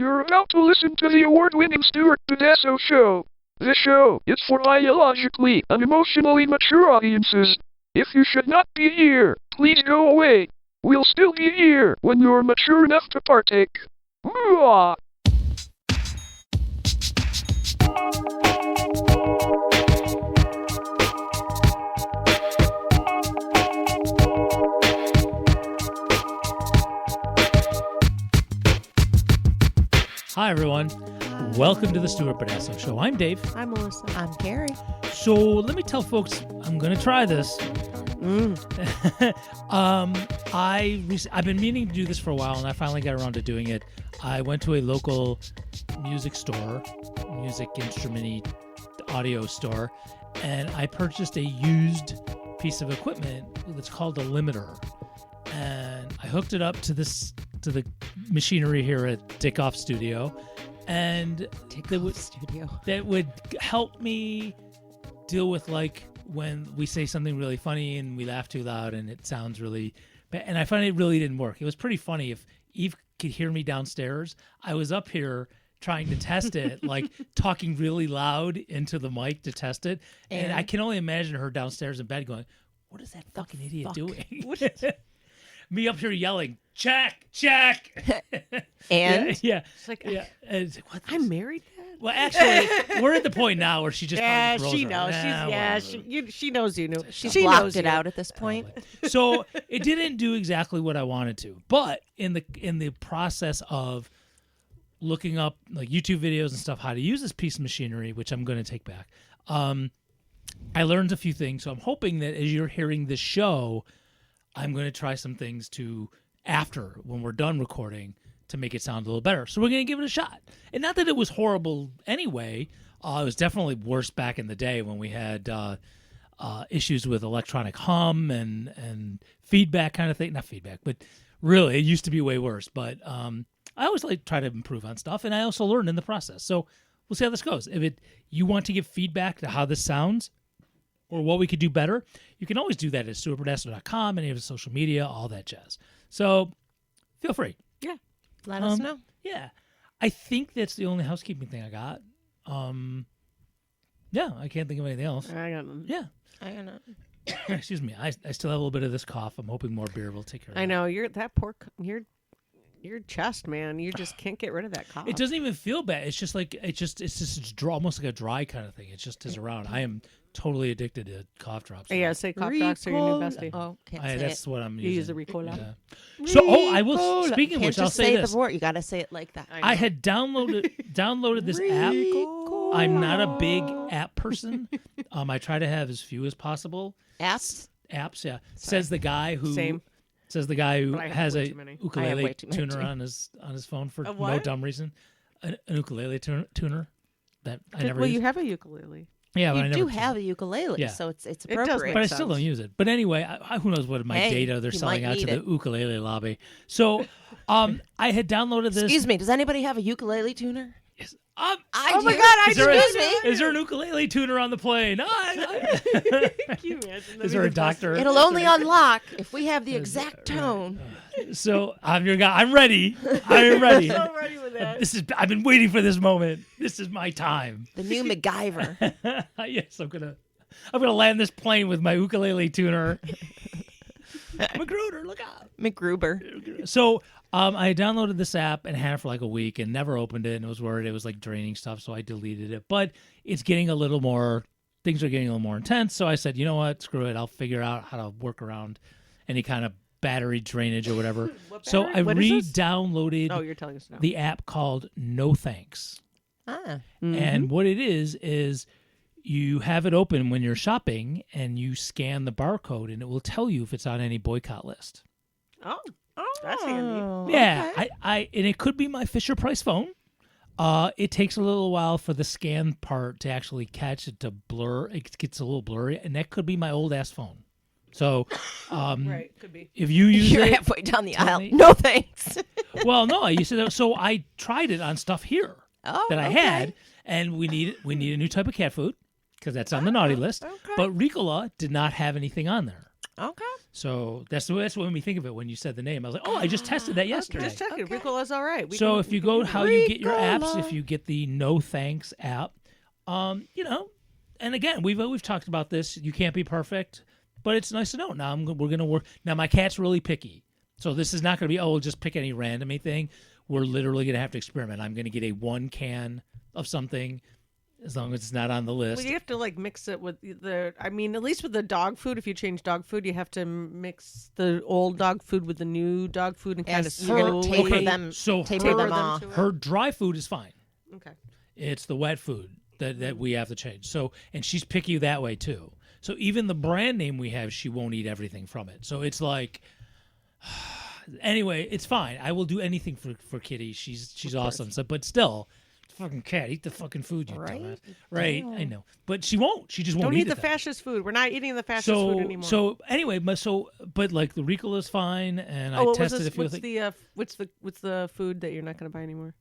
You're about to listen to the award-winning Stuart Pedasso Show. This show is for biologically and emotionally mature audiences. If you should not be here, please go away. We'll still be here when you're mature enough to partake. Mwah! Hi, everyone. Welcome to the Stuart Pedasso Show. I'm Dave. I'm Melissa. I'm Carrie. So let me tell folks, I'm going to try this. I've been meaning to do this for a while, and I finally got around to doing it. I went to a local music store, music instrument audio store, and I purchased a used piece of equipment that's called a limiter. And I hooked it up to the machinery here at Dickoff Studio, and that would help me deal with, like, when we say something really funny and we laugh too loud and it sounds really bad. And I find it really didn't work. It was pretty funny if Eve could hear me downstairs. I was up here trying to test it, like talking really loud into the mic to test it, and I can only imagine her downstairs in bed going, "What is that fucking idiot doing?" Me up here yelling, check. And yeah. It's like, Yeah. And it's like, what I'm married. Well, actually, we're at the point now where she just Yeah, probably she throws knows. her. She knows you know. she's She blocked knows it you. out at this point. So it didn't do exactly what I wanted to, but in the process of looking up like YouTube videos and stuff how to use this piece of machinery, which I'm going to take back, I learned a few things. So I'm hoping that as you're hearing this show, I'm going to try some things to, after, when we're done recording, to make it sound a little better. So we're going to give it a shot. And not that it was horrible anyway. It was definitely worse back in the day when we had issues with electronic hum and feedback kind of thing. Not feedback, but really, it used to be way worse. But I always like try to improve on stuff, and I also learn in the process. So we'll see how this goes. If you want to give feedback to how this sounds, or what we could do better, you can always do that at stuartpedasso.com, any of his social media, all that jazz. So feel free. Yeah. Let us know. Yeah. I think that's the only housekeeping thing I got. Yeah, I can't think of anything else. I got them. Yeah. I don't know. Excuse me. I still have a little bit of this cough. I'm hoping more beer will take care of it. I know you're that poor. Your chest, man. You just can't get rid of that cough. It doesn't even feel bad. It's just like it's dry, almost like a dry kind of thing. It just is around. I am totally addicted to cough drops. Yeah, say cough drops are your new bestie. Oh, can't say That's it. what I'm You using. use the Ricola. Yeah. So, I will. Ricola. Speaking of Can't which, I'll just say the this. word. You got to say it like that. I had downloaded this app. I'm not a big app person. I try to have as few as possible. Apps? Apps, yeah. Says the guy who Same. Says the guy who But I have has way a too many. I have ukulele way too many, tuner too. on his phone for A no what? dumb reason. An ukulele tuner that I never Well, use. you have a ukulele. Yeah, but I You never do have a ukulele, Yeah. so it's does appropriate. make but I sense. still don't use it. But anyway, who knows what my Hey, data they're you selling might out to need the ukulele lobby. So, I had downloaded this. Excuse me, does anybody have a ukulele tuner? Um, Oh my God, is there a- excuse me. Is there an ukulele tuner on the plane? Can you imagine? Is there a doctor? It'll only unlock if we have the exact tone. So I'm your guy. I'm ready. I am ready. So ready with that. I've been waiting for this moment. This is my time. The new MacGyver. Yes, I'm gonna land this plane with my ukulele tuner. Magruder, look out. McGruber. So I downloaded this app and had it for like a week and never opened it and was worried it was like draining stuff, so I deleted it. But it's getting a little more, things are getting a little more intense, so I said, you know what, screw it. I'll figure out how to work around any kind of battery drainage or whatever. So I What is this? re-downloaded Oh, you're telling us now. the app called No Thanks. Ah. And what it is you have it open when you're shopping and you scan the barcode and it will tell you if it's on any boycott list. Oh, that's handy. Yeah, Okay. I and it could be my Fisher Price phone. It takes a little while for the scan part to actually catch it to blur. It gets a little blurry, and that could be my old ass phone. So, Right, could be. if you use You're it, halfway down the aisle. me. No thanks. well, no, I used to. So I tried it on stuff here Oh, that I okay. had, and we need a new type of cat food because that's on the naughty list. okay. But Ricola did not have anything on there. Okay. So that's what made me think of it when you said the name. I was like, oh, I just tested that yesterday. Just checking. Okay. Ricola's all right. So if you go how you get your apps, Ricola. if you get the No Thanks app, you know, and again, we've talked about this. You can't be perfect, but it's nice to know. Now we're gonna work. Now my cat's really picky, so this is not gonna be just pick any random thing. We're literally gonna have to experiment. I'm gonna get a 1 can of something, as long as it's not on the list. Well, you have to like mix it with at least with the dog food, if you change dog food, you have to mix the old dog food with the new dog food and kind of Yes, you're gonna slowly taper them. So taper her- them off. to it. Her dry food is fine. Okay. It's the wet food that we have to change. So, and she's picky that way too. So even the brand name we have, she won't eat everything from it. So it's like, anyway, it's fine. I will do anything for Kitty. She's awesome. So, but still, fucking cat, eat the fucking food, you Right? dumbass. Right? I know, but she won't. She just won't Don't eat eat the it then. fascist food. We're not eating the fascist food anymore. So anyway, but like the Ricola is fine, and I what was tested this? a few What's things. what's the food that you're not going to buy anymore?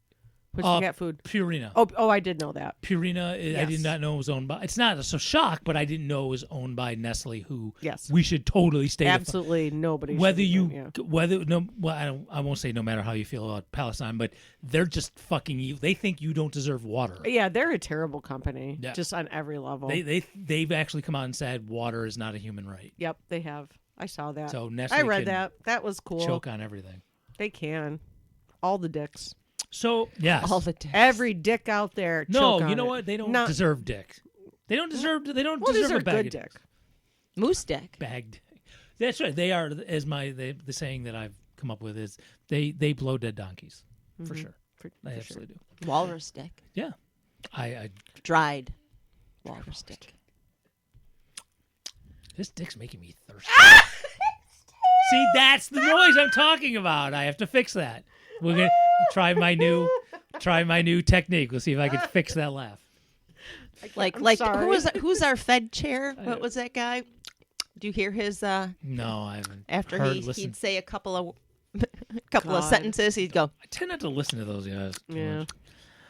What's Uh, the cat food? Purina. Oh, I did know that. Purina, I did Yes. not know it was owned by. It's not a shock, but I didn't know it was owned by Nestle, who Yes. we should totally stay. Absolutely nobody. Whether should you, eat them, whether no, well, I won't say no matter how you feel about Palestine, but they're just fucking you. They think you don't deserve water. yeah, they're a terrible company, Yeah. just on every level. They've actually come out and said water is not a human right. Yep, they have. I saw that. So Nestle I read can that. That was cool. choke on everything. They can. All the dicks. So yes, All the dicks. Every dick out there. no, choke you on know it. what? They don't Not- deserve dick. They don't deserve. They don't Well, these deserve are a bag good of dick. Moose dick. bag dick. That's right. They are as the saying that I've come up with is they blow dead donkeys for sure. They absolutely do. Walrus dick. Yeah, I Dried walrus dick. this dick's making me thirsty. See, that's the noise I'm talking about. I have to fix that. We're gonna try my new technique. We'll see if I can fix that laugh. Like I'm sorry. who's our Fed chair? What was that guy? Do you hear his No, I haven't. after heard, he'd listened. say a couple of couple of God. sentences, he'd go, I tend not to listen to those guys. too Yeah. much.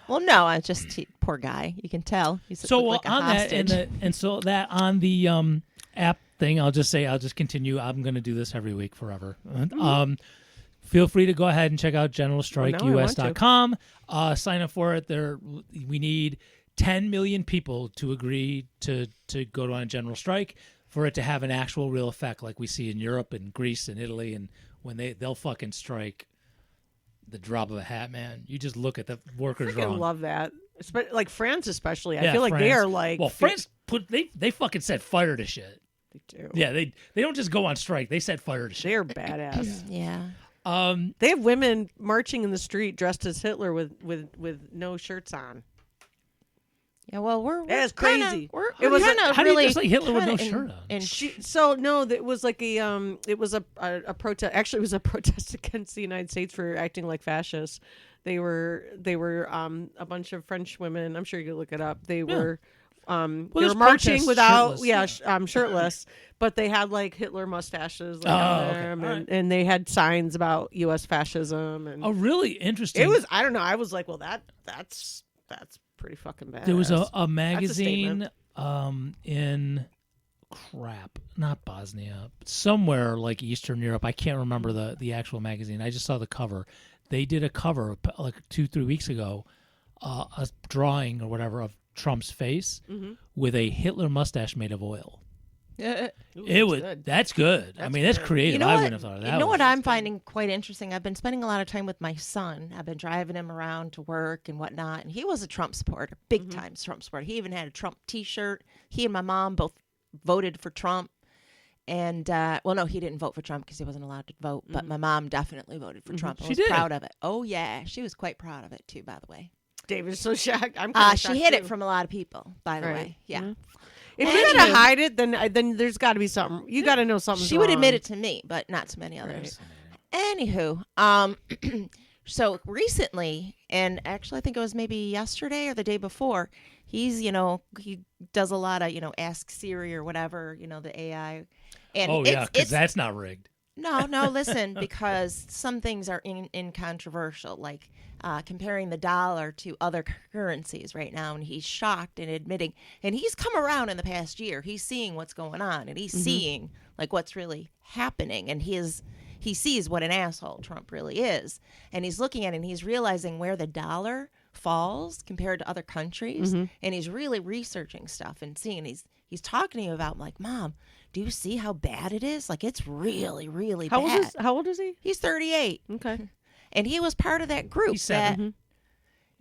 "Well, no, I just poor guy. You can tell he's So like a on hostage." that and so that on the app thing, I'll just continue. I'm going to do this every week forever. Feel free to go ahead and check out generalstrikeus.com. Sign up for it. We need 10 million people to agree to go on a general strike for it to have an actual real effect, like we see in Europe and Greece and Italy, and when they'll fucking strike the drop of a hat, man. You just look at the workers I wrong. love that. Like France, especially. I Yeah, feel like they France. are like. Well, France they fucking set fire to shit. They do. Yeah, they don't just go on strike. They set fire to shit. They're badass. yeah. They have women marching in the street dressed as Hitler with no shirts on. Yeah, well, we're That is kinda- crazy. We're It was kind of How do you really just like Hitler with no kinda shirt on? in So no, it was like it was a protest. Actually, it was a protest against the United States for acting like fascists. They were a bunch of French women. I'm sure you could look it up. They were they there's were marching protests without shirtless. shirtless, but they had like Hitler mustaches like, Oh, on okay. them, All and, and they had signs about U.S. fascism, and A really interesting. it was I don't know. I was like, well, that's pretty fucking bad. There was a magazine statement. in not Bosnia, somewhere like Eastern Europe. I can't remember the actual magazine. I just saw the cover. They did a cover like 2-3 weeks ago, a drawing or whatever of Trump's face with a Hitler mustache made of oil. It was good. that's good. I mean, that's creative. You know I what? wouldn't have thought of that. You know what was- I'm finding quite interesting? I've been spending a lot of time with my son. I've been driving him around to work and whatnot, and he was a Trump supporter, big time Trump supporter. He even had a Trump T-shirt. He and my mom both voted for Trump. And well, no, he didn't vote for Trump because he wasn't allowed to vote. But my mom definitely voted for Trump. And She was did? proud of it. Oh yeah, she was quite proud of it too. By the way, David's so shocked. I'm kinda she shocked, hid too. it from a lot of people. By the Right. way, yeah. Mhm. If Well, you gotta anywho. hide it, then there's got to be something. You got to know something. She would admit it to me, but not to many others. Anywho, so recently, and actually I think it was maybe yesterday or the day before, he does a lot of, Ask Siri or whatever, the AI. And Oh yeah, because it's that's not rigged. no, listen, because some things are incontroversial, like comparing the dollar to other currencies right now, and he's shocked and admitting, and he's come around in the past year. He's seeing what's going on, and he's seeing like what's really happening, and he sees what an asshole Trump really is, and he's looking at it and he's realizing where the dollar falls compared to other countries, and he's really researching stuff and seeing. He's talking to you about, like, Mom, do you see how bad it is? Like, it's really, really bad. How old is he? He's 38, Okay. and he was part of that group. He's 7.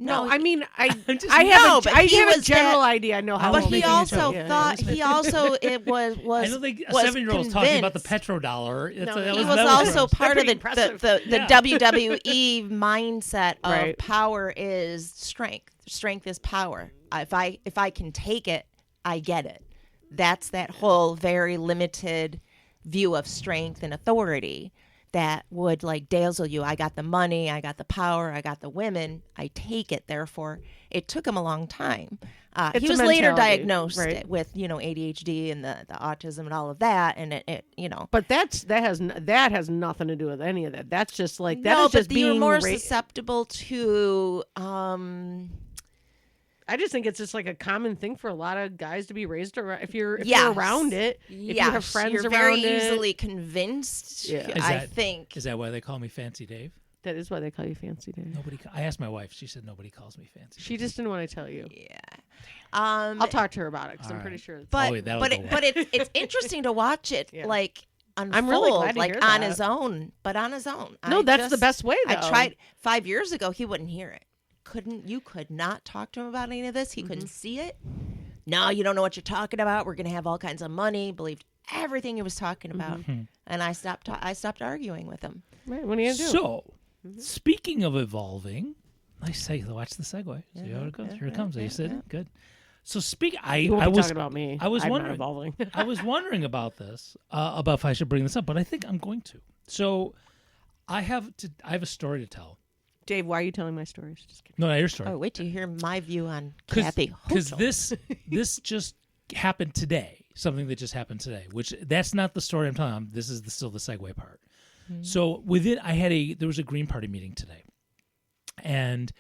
No, I mean, I just- I have but I he have a was general that- idea. I know how But old But he is. also Yeah. thought he also it was I don't think a was 7-year-old's talking about the convinced. petrodollar. It's, No, that he He was was that also gross. part of pretty the impressive. Yeah. WWE mindset of Right. power is strength. Strength is power. If I can take it, I get it. That's that whole very limited view of strength and authority that would, like, dazzle you. I got the money, I got the power, I got the women, I take it. Therefore, it took him a long time. It's He a was later mentality, diagnosed right. with, ADHD and the autism and all of that, and it But that has nothing to do with any of that. That's just like that no, is just but you're being more ra- susceptible to I just think it's just like a common thing for a lot of guys to be raised around. If you're Yes. around it, if you have yes, friends you're around very it, easily convinced. Yeah. Is I that- think. Is that why they call me Fancy Dave? that is why they call you Fancy Dave. I asked my wife. She said nobody calls me Fancy. She just didn't want to tell you. Yeah. I'll talk to her about it because I'm All pretty right. sure. It's, But Oh, wait, that'll but go it, well. but it's interesting to watch it Yeah. like unfold, I'm really glad to like hear on that. his own, but on his own. No, I that's the just- best way, I though. tried 5 years ago. He wouldn't hear it. You could not talk to him about any of this. He Mm-hmm. couldn't see it. No, you don't know what you're talking about. We're gonna have all kinds of money. Believed everything he was talking about, Mm-hmm. and I stopped arguing with him. right, what are you gonna do? So, speaking of evolving, nice segue. Watch the segue. See how it goes. Here it comes. Are you sitting? Good. So You won't I be was talking about me. I was I'm not wondering. evolving. I was wondering about this, about if I should bring this up, but I think I'm going to. So, I have a story to tell. Dave, why are you telling my stories? Just kidding. No, not your story. Oh, wait till you hear my view on Because Kathy Hochul. this just happened today. Something that just happened today. Which that's not the story I'm telling. This is still the segue part. So there was a Green Party meeting today, and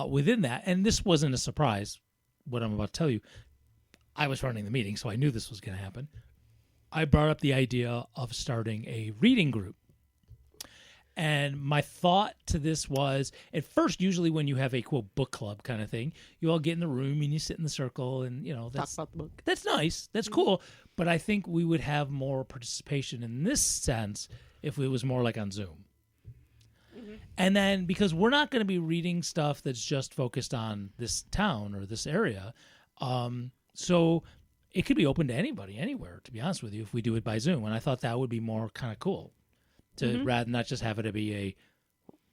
within that, and this wasn't a surprise. What I'm about to tell you, I was running the meeting, so I knew this was going to happen. I brought up the idea of starting a reading group. And my thought to this was, at first, usually when you have a, quote, book club kind of thing, you all get in the room and you sit in the circle and, Talk that's about the book. that's nice. That's cool. But I think we would have more participation in this sense if it was more like on Zoom. And then because we're not going to be reading stuff that's just focused on this town or this area, so it could be open to anybody, anywhere, to be honest with you, if we do it by Zoom. And I thought that would be more kind of cool to rather than not just have it to be a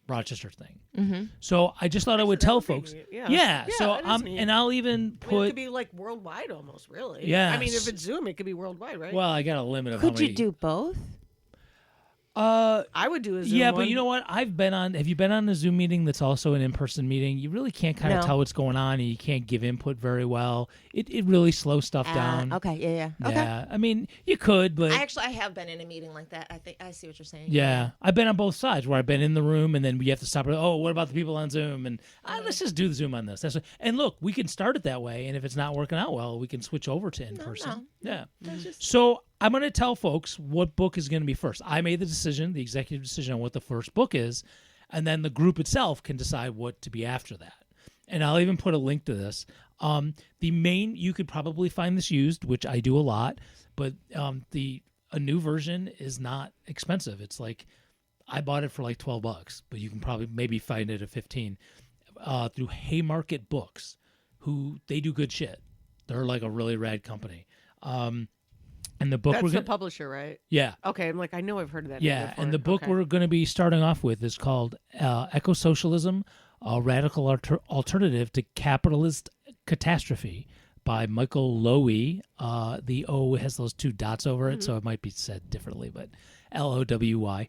Rochester thing. Mm-hmm. So I just thought I would tell that would be folks. neat. Yeah. Yeah. Yeah, So that is neat. and I'll even I mean, it put. could be like worldwide almost, really. Yes. I mean, if it's Zoom, it could be worldwide, right? Well, I got a limit of how Could many. you do both? I would do a Zoom Yeah, one. but you know what? Have you been on a Zoom meeting that's also an in-person meeting? You really can't kind of No. tell what's going on, and you can't give input very well. It really slows stuff down. Okay, yeah. Okay. Yeah, I mean, you could, but I have been in a meeting like that. I think I see what you're saying. yeah, I've been on both sides where I've been in the room, and then we have to stop. Oh, what about the people on Zoom? And let's just do the Zoom on this. And look, we can start it that way, and if it's not working out well, we can switch over to in-person. Yeah. So I'm going to tell folks what book is going to be first. I made the decision, the executive decision on what the first book is, and then the group itself can decide what to be after that. And I'll even put a link to this. You could probably find this used, which I do a lot, but a new version is not expensive. It's like I bought it for like $12, but you can probably maybe find it at 15 through Haymarket Books, who they do good shit. They're like a really rad company. And the book That's the publisher, right? yeah. Okay, I'm like, I know I've heard of that. name Yeah, before. and the book Okay. we're going to be starting off with is called Eco-Socialism, a Radical Alternative to Capitalist Catastrophe by Michael Lowy. The O has those two dots over it, so it might be said differently, but Lowy.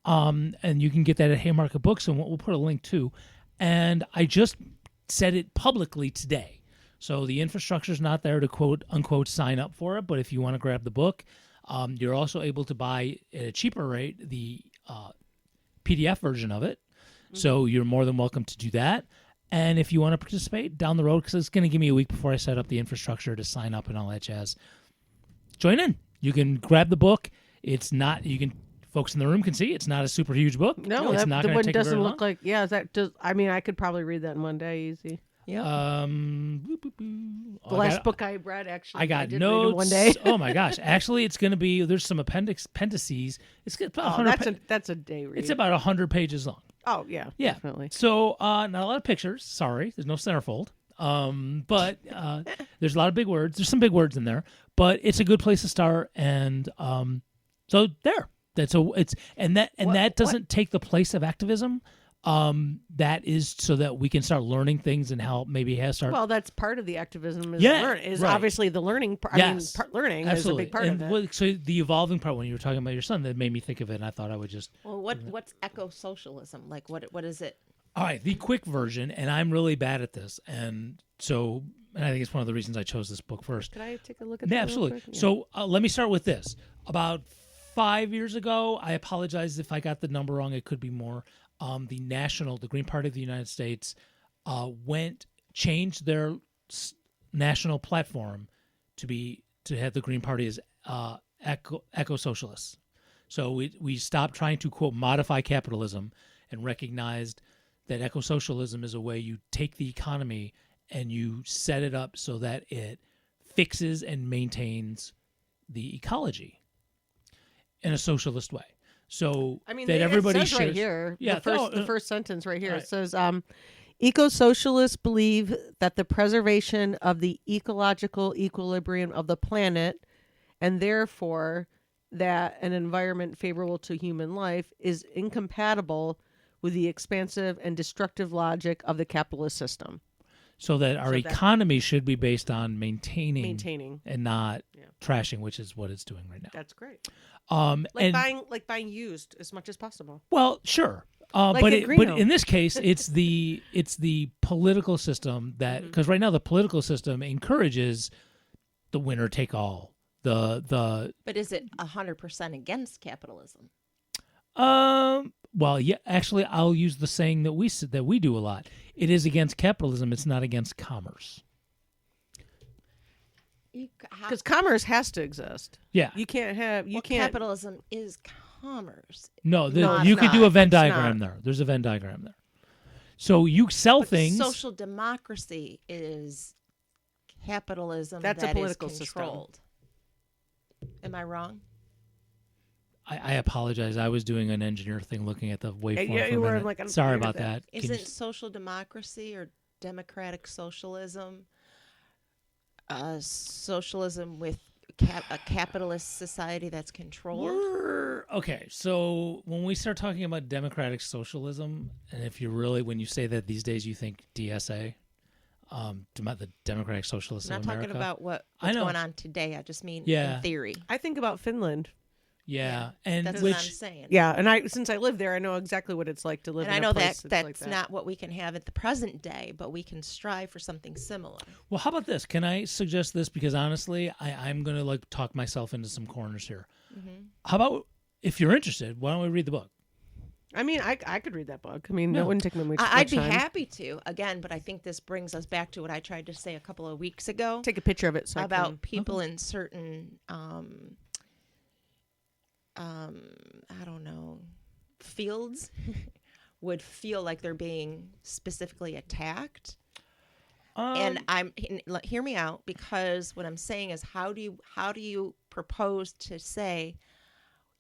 And you can get that at Haymarket Books, and we'll put a link too. And I just said it publicly today. So the infrastructure is not there to quote unquote sign up for it, but if you want to grab the book, you're also able to buy at a cheaper rate the PDF version of it. So you're more than welcome to do that. And if you want to participate down the road, because it's going to give me a week before I set up the infrastructure to sign up and all that jazz, join in. You can grab the book. It's not. You can. Folks in the room can see it's not a super huge book. No, it's that, not the going one to take doesn't very look long. like. Yeah, that does. I mean, I could probably read that in one day, easy. Yeah. The last book I read, actually, I got did read notes. in one day. Oh my gosh! Actually, it's going to be. There's some appendices. It's about Oh, 100. that's a day read. It's about 100 pages long. Oh yeah, Yeah. definitely. So not a lot of pictures. Sorry, there's no centerfold. But there's a lot of big words. There's some big words in there, but it's a good place to start. And so there. That doesn't take the place of activism. That is so that we can start learning things and help maybe start. Well, that's part of the activism. Is Yeah, is right. obviously the learning part. Yes. I mean, learning Absolutely. is a big part and of it. So the evolving part, when you were talking about your son, that made me think of it, and I thought I would just. Well, what's eco-socialism? Like, what is it? All right, the quick version, and I'm really bad at this, and I think it's one of the reasons I chose this book first. Could I take a look at Yeah, that? absolutely. Real quick? Yeah. So let me start with this. About 5 years ago, I apologize if I got the number wrong. It could be more. The Green Party of the United States, changed their national platform to have the Green Party as eco-socialists. So we stopped trying to, quote, modify capitalism and recognized that eco-socialism is a way you take the economy and you set it up so that it fixes and maintains the ecology in a socialist way. So I mean, that it everybody says right shares. here. Yeah, the first sentence right here. right. It says, eco-socialists believe that the preservation of the ecological equilibrium of the planet, and therefore that an environment favorable to human life, is incompatible with the expansive and destructive logic of the capitalist system. So that our economy should be based on maintaining and not trashing, which is what it's doing right now. That's great. And Buying used as much as possible. well, sure. Like But at but Greeno. in this case, it's the political system that, because right now the political system encourages the winner take all. The But is it 100% against capitalism? well, yeah, actually, I'll use the saying that we do a lot. It is against capitalism. It's not against commerce. Because commerce has to exist. Yeah. You can't have Well, can't. capitalism is commerce. No, No, it's you could do not. a Venn It's diagram not. there. There's a Venn diagram there. So you sell But things. social democracy is capitalism That's a that is political system. controlled. Am I wrong? I apologize. I was doing an engineer thing, looking at the waveform. Yeah, for you a were minute. like, I'm Sorry familiar about with that. Can you- Isn't social democracy or democratic socialism socialism with a capitalist society that's controlled? Okay, so when we start talking about democratic socialism, and if you really, when you say that these days, you think DSA, the Democratic Socialists I'm not of America. talking about I what's know. going on today. I just mean Yeah. in theory. I think about Finland. Yeah, and That's which what I'm saying. Yeah, and since I live there, I know exactly what it's like to live. And in I a know place that's like that. not what we can have at the present day, but we can strive for something similar. Well, how about this? Can I suggest this? Because honestly, I'm going to talk myself into some corners here. Mm-hmm. How about, if you're interested, why don't we read the book? I mean, I could read that book. I mean, No. it wouldn't take me much I'd be time. happy to, again, but I think this brings us back to what I tried to say a couple of weeks ago Take a picture of it. So about people in certain, I don't know, fields would feel like they're being specifically attacked. And hear me out, because what I'm saying is, how do you propose to say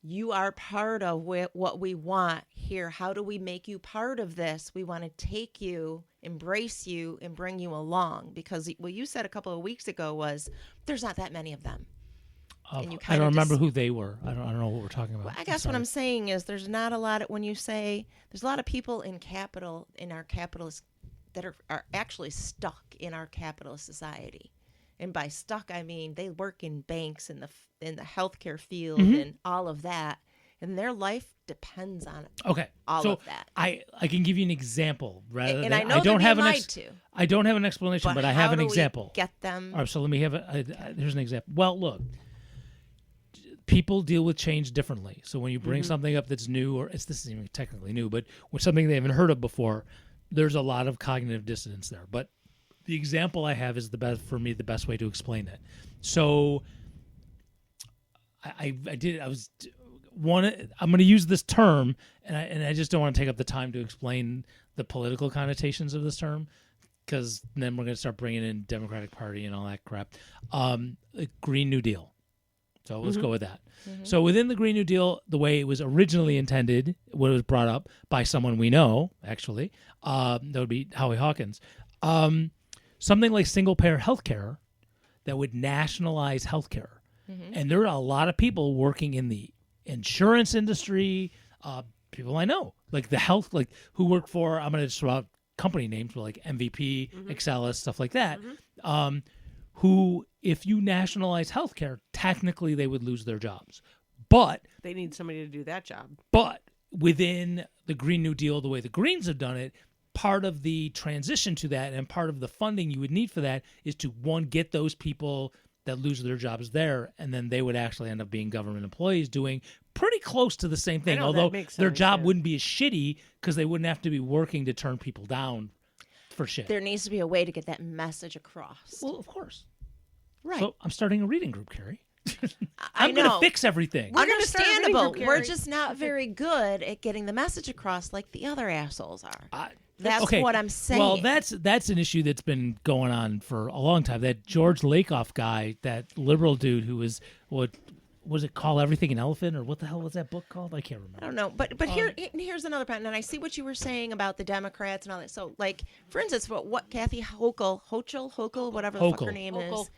you are part of what we want here? How do we make you part of this? We want to take you, embrace you, and bring you along. Because what you said a couple of weeks ago was there's not that many of them. And you I kinda don't remember just- who they were. I don't know what we're talking about. Well, I guess what I'm saying is there's not a lot of, when you say there's a lot of people in our capitalist that are actually stuck in our capitalist society. And by stuck, I mean they work in banks and in the healthcare field and all of that, and their life depends on Okay, all so of that. I can give you an example rather And than I know I don't they're have being an lied to. I don't have an explanation, but I have how an do we example. get them. All right, so let me have here's an example. Well, look, people deal with change differently. So when you bring something up that's new, or this isn't even technically new, but when something they haven't heard of before, there's a lot of cognitive dissonance there. But the example I have is the best way to explain it. So I did. I was one. I'm going to use this term, and I just don't want to take up the time to explain the political connotations of this term, because then we're going to start bringing in Democratic Party and all that crap. Green New Deal. So let's go with that. So within the Green New Deal, the way it was originally intended, when it was brought up by someone we know, actually, that would be Howie Hawkins, something like single-payer health care that would nationalize health care. And there are a lot of people working in the insurance industry, people I know, like the health, like who work for, I'm going to just throw out company names, but like MVP, Excelis, stuff like that, who, if you nationalize healthcare, technically they would lose their jobs. But They need somebody to do that job. But within the Green New Deal, the way the Greens have done it, part of the transition to that and part of the funding you would need for that is to, one, get those people that lose their jobs there, and then they would actually end up being government employees doing pretty close to the same thing, know, although that makes their sense, job yeah. wouldn't be as shitty because they wouldn't have to be working to turn people down for shit. There needs to be a way to get that message across. Well, of course. Right. So I'm starting a reading group, Carrie. I I'm going to know. fix everything. We're gonna start a reading Understandable. group, We're Carrie. just not very good at getting the message across like the other assholes are. That's Okay, what I'm saying. Well, that's an issue that's been going on for a long time. That George Lakoff guy, that liberal dude who was, what was it, Call Everything an Elephant, or what the hell was that book called? I can't I remember. don't know, but here's another point, and I see what you were saying about the Democrats and all that. So, like, for instance, what Kathy Hochul, whatever the fuck her Hochul. name Hochul. is,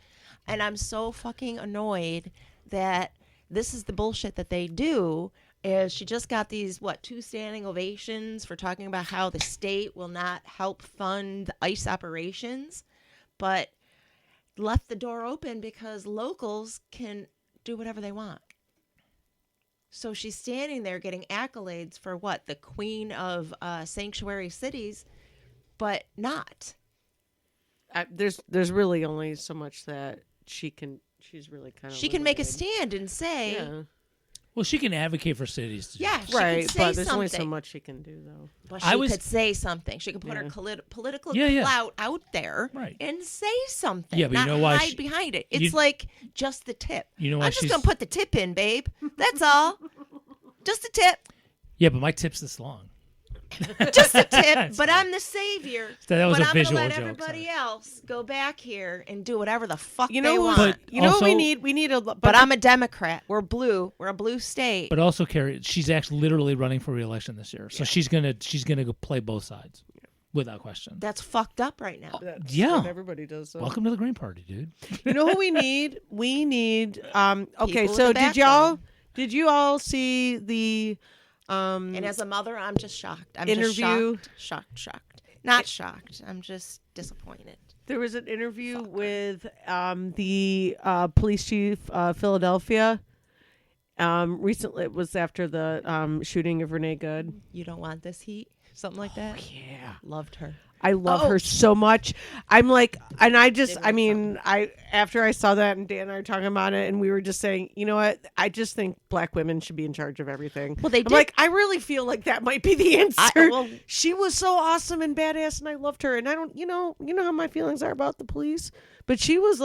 and I'm so fucking annoyed that this is the bullshit that they do. Is she just got these 2 standing ovations for talking about how the state will not help fund the ICE operations, but left the door open because locals can do whatever they want. So she's standing there getting accolades for the queen of sanctuary cities, but not. There's really only so much that she's really kind of. She can make a stand and say, Yeah. Well, she can advocate for cities. To do yeah, that. she Right, can say but there's something. only so much she can do though. But I she was- could say something. She could put her Yeah. political Yeah, yeah. clout out there Right. and say something. Yeah, but you not know why hide she- behind it. It's you- like just the tip. You know why I'm just she's- gonna put the tip in, babe. That's all. Just a tip. Yeah, but my tip's this long. Just a tip, but I'm the savior. That was but a I'm visual gonna let joke, everybody sorry. else go back here and do whatever the fuck You they know, want. But you know what we also- need? We need a. But I'm a Democrat. We're blue. We're a blue state. But also, Carrie, she's actually literally running for re-election this year, so she's gonna go play both sides, without question. That's fucked up right now. That's Yeah. what everybody does. So. Welcome to the Green Party, dude. You know who we need? We need. Okay, People so with a did you all see the? And as a mother, I'm just shocked. I'm Interview. just shocked. Not shocked. I'm just disappointed. There was an interview with the police chief Philadelphia. Recently, it was after the shooting of Renee Good. You don't want this heat? Something like that? Yeah, Loved her. I love Oh. her so much. I'm like, and after I saw that, and Dan and I were talking about it, and we were just saying, you know what? I just think black women should be in charge of everything. Well, they I'm did- like, I really feel like that might be the answer. well- She was so awesome and badass, and I loved her. And I don't, you know how my feelings are about the police, but she was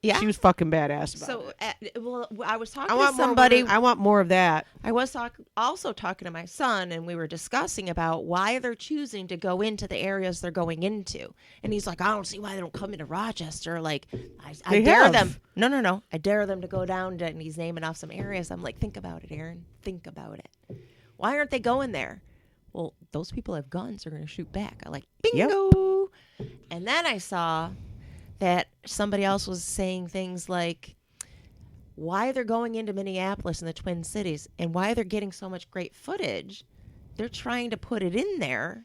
Yeah. she was fucking badass. About So, it. I was talking I to want somebody. I want more of that. I was also talking to my son, and we were discussing about why they're choosing to go into the areas they're going into. And he's like, I don't see why they don't come into Rochester. Like, I They dare have. them. No. I dare them to go down to, and he's naming off some areas. I'm like, think about it, Aaron. Think about it. Why aren't they going there? Well, those people have guns. They're going to shoot back. I like, bingo. And then I saw that somebody else was saying things like why they're going into Minneapolis and the Twin Cities and why they're getting so much great footage. They're trying to put it in there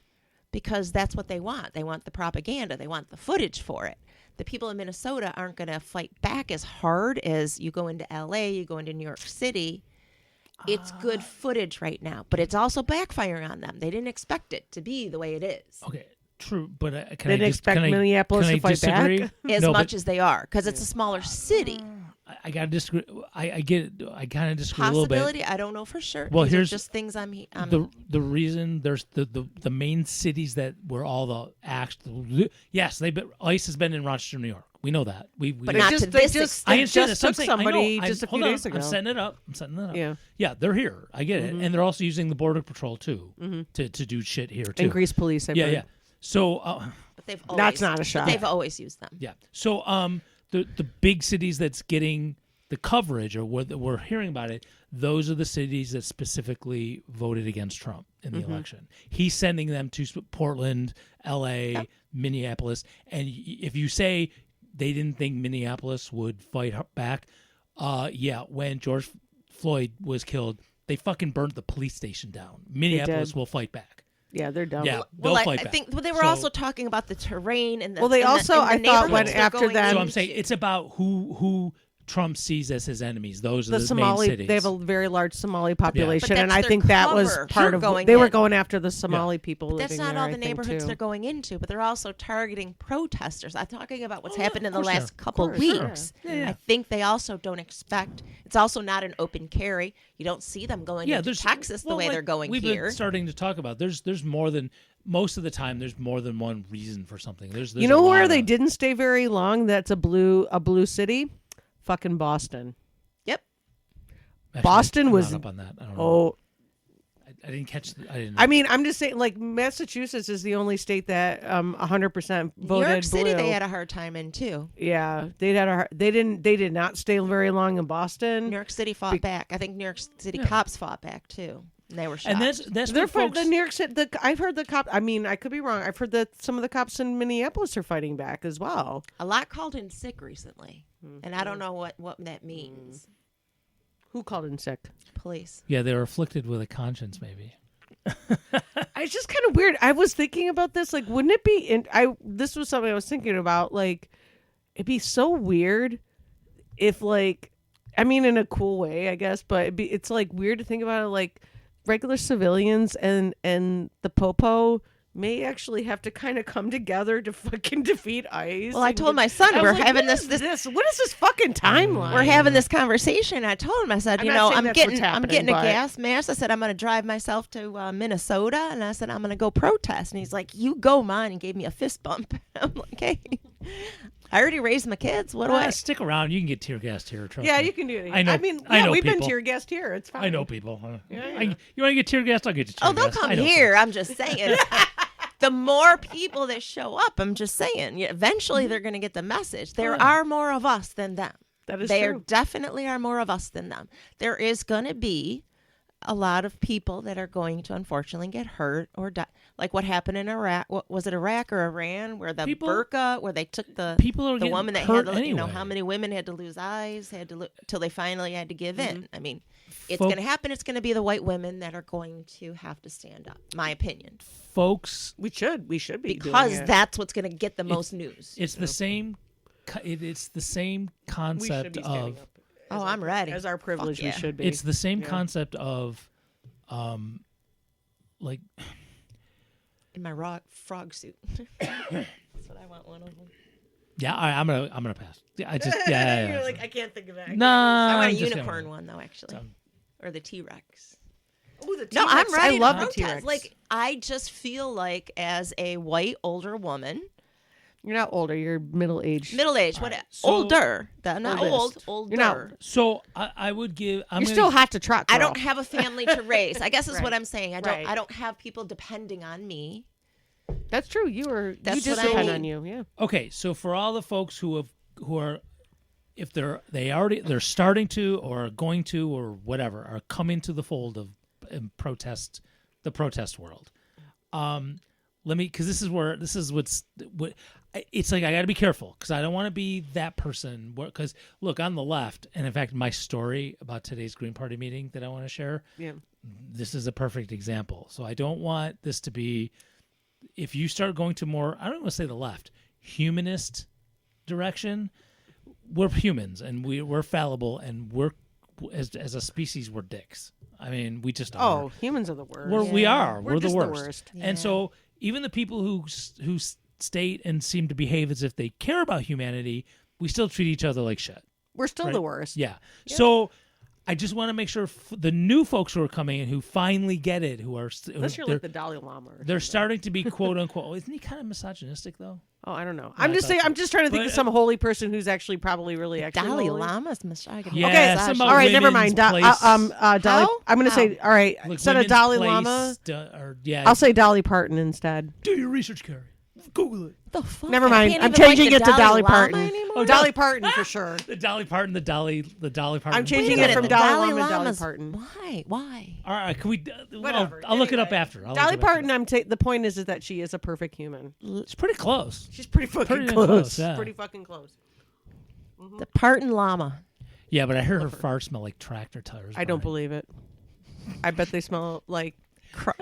because that's what they want. They want the propaganda. They want the footage for it. The people in Minnesota aren't going to fight back as hard as you go into LA, you go into New York City. It's good footage right now, but it's also backfiring on them. They didn't expect it to be the way it is. Okay, true, but can Didn't I expect can I- Minneapolis can to I fight back? disagree? As No, much but as they are, because it's a smaller city. I gotta disagree. I get it. I kind of disagree a little bit. Possibility, I don't know for sure. Well, These are here's just things the reason there's the main cities that where all the acts. Yes, ICE has been in Rochester, New York. We know that. We But They not just to they this just I they understand just that. took somebody I know. just a few Hold on. days ago. I'm setting it up. Yeah. Yeah, they're here. I get it, and they're also using the border patrol too to do shit here too. And Greece police. I've Yeah, heard. yeah. So but they've That's always, not a shot. They've always used them. yeah. So the big cities that's getting the coverage or where we're hearing about it, those are the cities that specifically voted against Trump in the election. He's sending them to Portland, L.A., Minneapolis, and if you say they didn't think Minneapolis would fight back, when George Floyd was killed, they fucking burnt the police station down. Minneapolis will fight back. Yeah, they're dumb. Yeah, they'll Well, fight I back. think they were So- also talking about the terrain and the. Well, they and the- also, and the I thought, went neighborhoods they're after going them. So I'm into. saying it's about who Trump sees as his enemies. Those are The the Somali, main cities. they have a very large Somali population, But and that's I their think that was cover. part They're of. going They were in. going after the Somali people But that's living not there. all I the think, neighborhoods too. they're going into, but they're also targeting protesters. I'm talking about what's happened in the course they are. last couple course, sure. weeks. Yeah. I think they also don't expect. It's also not an open carry. You don't see them going into there's Texas the well, way like they're going we've here. been starting to talk about. There's more than most of the time. There's more than one reason for something. There's You know a where lot they of- didn't stay very long? That's a blue city, fucking Boston. Yep. Actually, Boston I'm was- not up on that. I don't know. Oh, I didn't catch. I didn't. I mean, I'm just saying, like Massachusetts is the only state that 100% voted New York City, blue. they had a hard time in too. Yeah, they did not stay very long in Boston. New York City fought back. I think New York City cops fought back too. And they were shocked. and that's They're what folks. the New York City. I've heard the cop. I mean, I could be wrong. I've heard that some of the cops in Minneapolis are fighting back as well. a lot called in sick recently, and I don't know what that means. Who called in sick? Police. Yeah, they were afflicted with a conscience, maybe. It's just kind of weird. I was thinking about this. Like, wouldn't it be? This was something I was thinking about. Like, it'd be so weird if, like, I mean, in a cool way, I guess. But it's like weird to think about it. Like, regular civilians and the popo may actually have to kind of come together to fucking defeat ICE. Well, I and told get- my son I was we're like, having what this is What is this fucking timeline? we're having this conversation. I told him, I said, I'm you not know, saying I'm that's what's getting happening, a but- gas mask. I said I'm going to drive myself to Minnesota, and I said I'm going to go protest. And he's like, "You go, man," and gave me a fist bump. I'm like, "Hey, I already raised my kids. What do I?" Stick around. You can get tear gassed here. Trust Yeah, me. you can do it. I know- I mean, I yeah, know we've been people. tear gassed here. It's fine. I know people. Yeah. You want to get tear gassed? I'll get you tear Oh, they'll gassed. come I know here. folks. I'm just saying. The more people that show up, I'm just saying, eventually they're going to get the message. There are more of us than them. That is There true. definitely are more of us than them. There is going to be a lot of people that are going to unfortunately get hurt or die. Like what happened in Iraq. What was it, Iraq or Iran, where the People- burqa, where they took the People are the getting woman that hurt had to, you know, anyway. how many women had to lose eyes, till they finally had to give in. I mean, it's Folk- going to happen. It's going to be the white women that are going to have to stand up. My opinion, Folks, We should be because doing it. that's what's going to get the most news. it's the same. It's the same we should concept be standing of. up. Oh, I'm ready. As our privilege, Fuck yeah. we should be. It's the same Yeah. concept of, like In my frog suit. That's what I want. One of them. yeah. I'm gonna pass. Yeah, I just yeah. You're like, I can't think of that. Nah, I want I'm a just unicorn gonna- one though, actually, Um, or the T-Rex. Ooh, the No, T-Rex. I'm ready. I love to the protest. T-Rex. Like I just feel like as a white older woman, You're not older. You're middle aged. middle age, what? So- Older. Not Oldest. old. You're Older. not- So I would give. I'm You're gonna, still hot to trot. I girl. don't have a family to raise. I guess is Right. what I'm saying. Right. I don't have people depending on me. That's true. You That's just what I depend mean. on you. Yeah. Okay, so for all the folks who are, if they're starting to or are going to or whatever are coming to the fold of the protest world. Let me, because this is what it's like. I got to be careful because I don't want to be that person. Because look, on the left, and in fact, my story about today's Green Party meeting that I want to share. Yeah. This is a perfect example. So I don't want this to be, if you start going to more, I don't want to say the left, humanist direction, we're humans and we're fallible and we're, as a species, we're dicks. I mean, we just are. Oh, humans are the worst. We are. We're We're the just the worst. worst. And so even the people who state and seem to behave as if they care about humanity, we still treat each other like shit. We're still Right. the worst. Yeah. So I just want to make sure the new folks who are coming in who finally get it, who are Unless you're they're, like the Dalai Lama. Or they're something. starting to be quote unquote. Oh, isn't he kind of misogynistic though? Oh, I don't know. I I'm just thought saying. so. I'm just trying to think But, of some holy person who's actually probably really actually Dalai holy. Lama's misogyny. Yeah, Okay, some all right, never women's mind. place- Dalai. How? I'm going to say, all right, Like instead of women's Dalai place, Lama, or yeah. I'll say Dolly Parton instead. do your research, Carrie. Google it. The fuck? Never I mind. can't I'm even like changing the it to Dolly Lama Parton. anymore? Oh, Dolly Parton for sure. The Dolly Parton, the Dolly Parton. I'm changing Wait a it from minute, the Dalai Lama to Dolly Lama's- Parton. Why? Why? All right, can we? Whatever. I'll look it up Anyway, after. I'll Dolly look it up after. Parton. The point is that she is a perfect human. It's pretty close. She's pretty fucking Pretty close. close, yeah. Pretty fucking close. The Parton Lama. Yeah, but I heard her farts smell like tractor tires. I don't Brian. believe it. I bet they smell like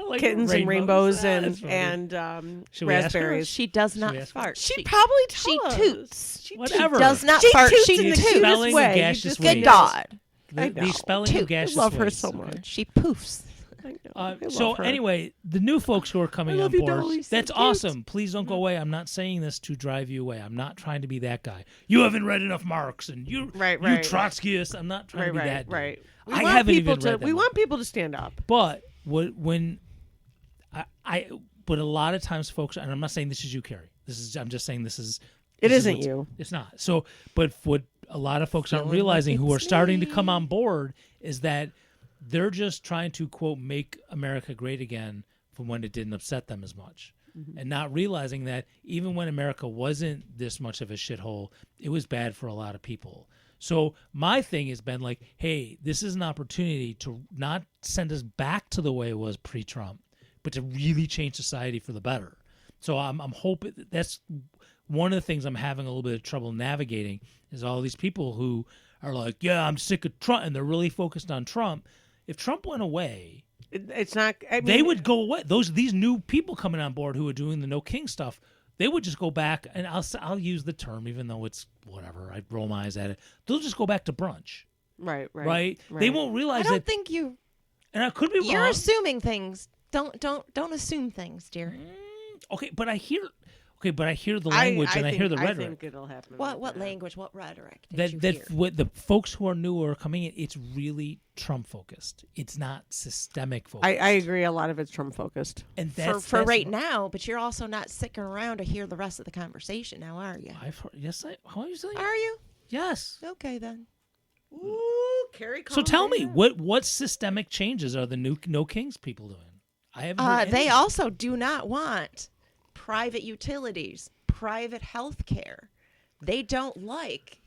Like kittens and rainbows. rainbows Ah, and that's funny. and Should we ask her? raspberries. She does not we ask her? fart. She probably she does. toots. She Whatever. Does not She fart. toots She in the toots. cutest Spelling way. of You gaseous just waste. Good God. I The know. spelling Toot. of gaseous I love her waste, so okay. much. She poofs. I know. I So love her. anyway, the new folks who are coming I on love you, board, Dolly. So that's cute. awesome. Please don't go away. I'm not saying this to drive you away. I'm not trying to be that guy. You haven't read enough Marx, and you Right, you right. Trotskyist. I'm not trying to be that dude. right. We I want haven't people even to. read that We much. want people to stand up. But but a lot of times, folks, and I'm not saying this is you, Carrie. I'm just saying this is. It this is isn't what's- you. It's not. So, but what a lot of folks aren't Feeling like realizing who are it's starting to me. come on board is that they're just trying to quote make America great again from when it didn't upset them as much. And not realizing that even when America wasn't this much of a shithole, it was bad for a lot of people. So my thing has been like, hey, this is an opportunity to not send us back to the way it was pre-Trump, but to really change society for the better. So I'm hoping that's one of the things I'm having a little bit of trouble navigating is all these people who are like, yeah, I'm sick of Trump, and they're really focused on Trump. If Trump went away, It's not. I mean, they would go away. These new people coming on board who are doing the No King stuff, they would just go back, and I'll use the term even though it's whatever. I roll my eyes at it. They'll just go back to brunch, Right. right? They won't I realize don't that, think you. and I could be You're wrong. assuming things. Don't assume things, dear. Okay, but I hear the language and I hear the I rhetoric. think it'll happen. What like that. language? What rhetoric did you That hear? what the folks who are new or coming in, it's really Trump focused. It's not systemic focused. I agree. A lot of it's Trump focused. and for that's, for that's right what- now, but you're also not sticking around to hear the rest of the conversation now, are you? I've heard, yes, how are you saying? Are you? Yes. Okay then. Ooh, Carrie. So tell me, what systemic changes are the new No Kings people doing? I haven't heard any. They also do not want private utilities, private health care. They don't like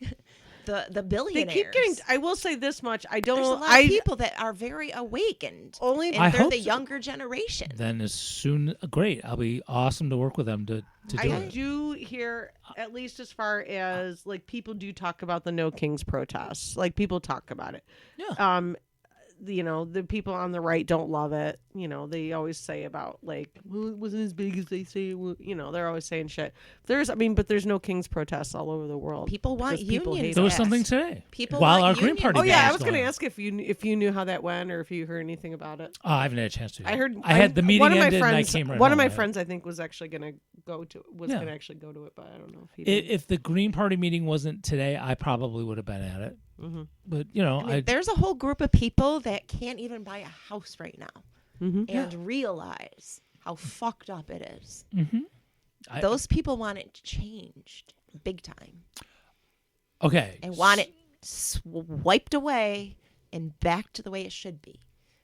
the They billionaires. keep getting. I will say this much. I don't. There's a lot I of people that are very awakened, only. and I they're hope the so. younger generation. Then as soon, great. I'll be awesome to work with them to do I it. do hear, at least as far as like people do talk about the No Kings protests. Like people talk about it. Yeah. The people on the right don't love it. They always say about like, well, it wasn't as big as they say. They're always saying shit. But there's No Kings protests all over the world. People want Because people unions. hate There was passed. something today. People while want our Green unions. Party. Oh yeah, meeting I was going to going on. ask if you knew how that went or if you heard anything about it. Oh, I haven't had a chance to. I heard. I had the meeting one of my ended friends, and I came right One home. of my I- friends, I think, was actually going to go to Yeah. going to actually go to it, but I don't know if he did. If the Green Party meeting wasn't today, I probably would have been at it. Mhm. But I mean, there's a whole group of people that can't even buy a house right now Mhm. and realize how fucked up it is. I- Those people want it changed big time okay. and want it wiped away and back to the way it should be.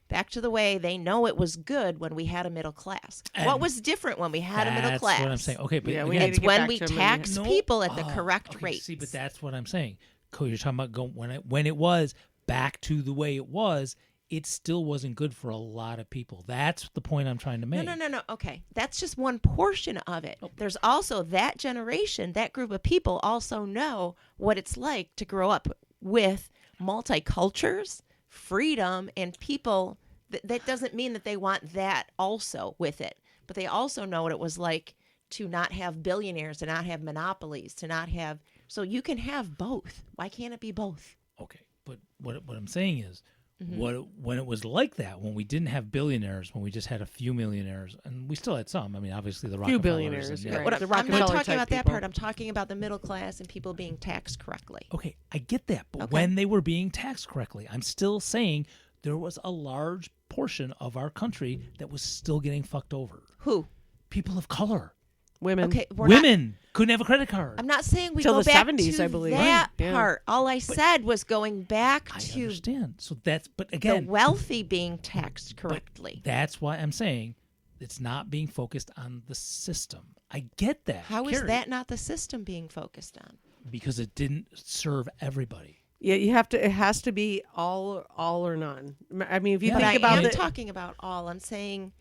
Back to the way they know it was good when we had a middle class. What And was different when we had a middle class? That's what I'm saying. Okay, but Yeah, we again, need to It's get when back we to 'em and- tax No. people at the Oh, correct okay, rate. See, but that's what I'm saying. Cool, you're talking about when it was back to the way it was. It still wasn't good for a lot of people. That's the point I'm trying to make. No. Okay. That's just one portion of it. There's also that generation, that group of people also know what it's like to grow up with multicultures, freedom, and people. That doesn't mean that they want that also with it, but they also know what it was like to not have billionaires, to not have monopolies, to not have. So you can have both. Why can't it be both? Okay, but what I'm saying is, when it was like that, when we didn't have billionaires, when we just had a few millionaires, and we still had some. I mean, obviously the Few Rockefellers. billionaires, and, yeah. What The I'm not Rockefeller talking type about that people. part. I'm talking about the middle class and people being taxed correctly. Okay, I get that, but Okay. when they were being taxed correctly, I'm still saying there was a large portion of our country that was still getting fucked over. Who? People of color, Women. Okay, we're not, women couldn't have a credit card. I'm not saying we Till go the back 70s, to I believe. that Right, yeah. part. All I said was going back I to understand. So that's, but the again, wealthy being taxed correctly. that's why I'm saying it's not being focused on the system. I get that. How is Carrie, that not the system being focused on? Because it didn't serve everybody. Yeah, you have to. It has to be all or none. I mean, if you Yeah. But think I about am it, talking about all. I'm saying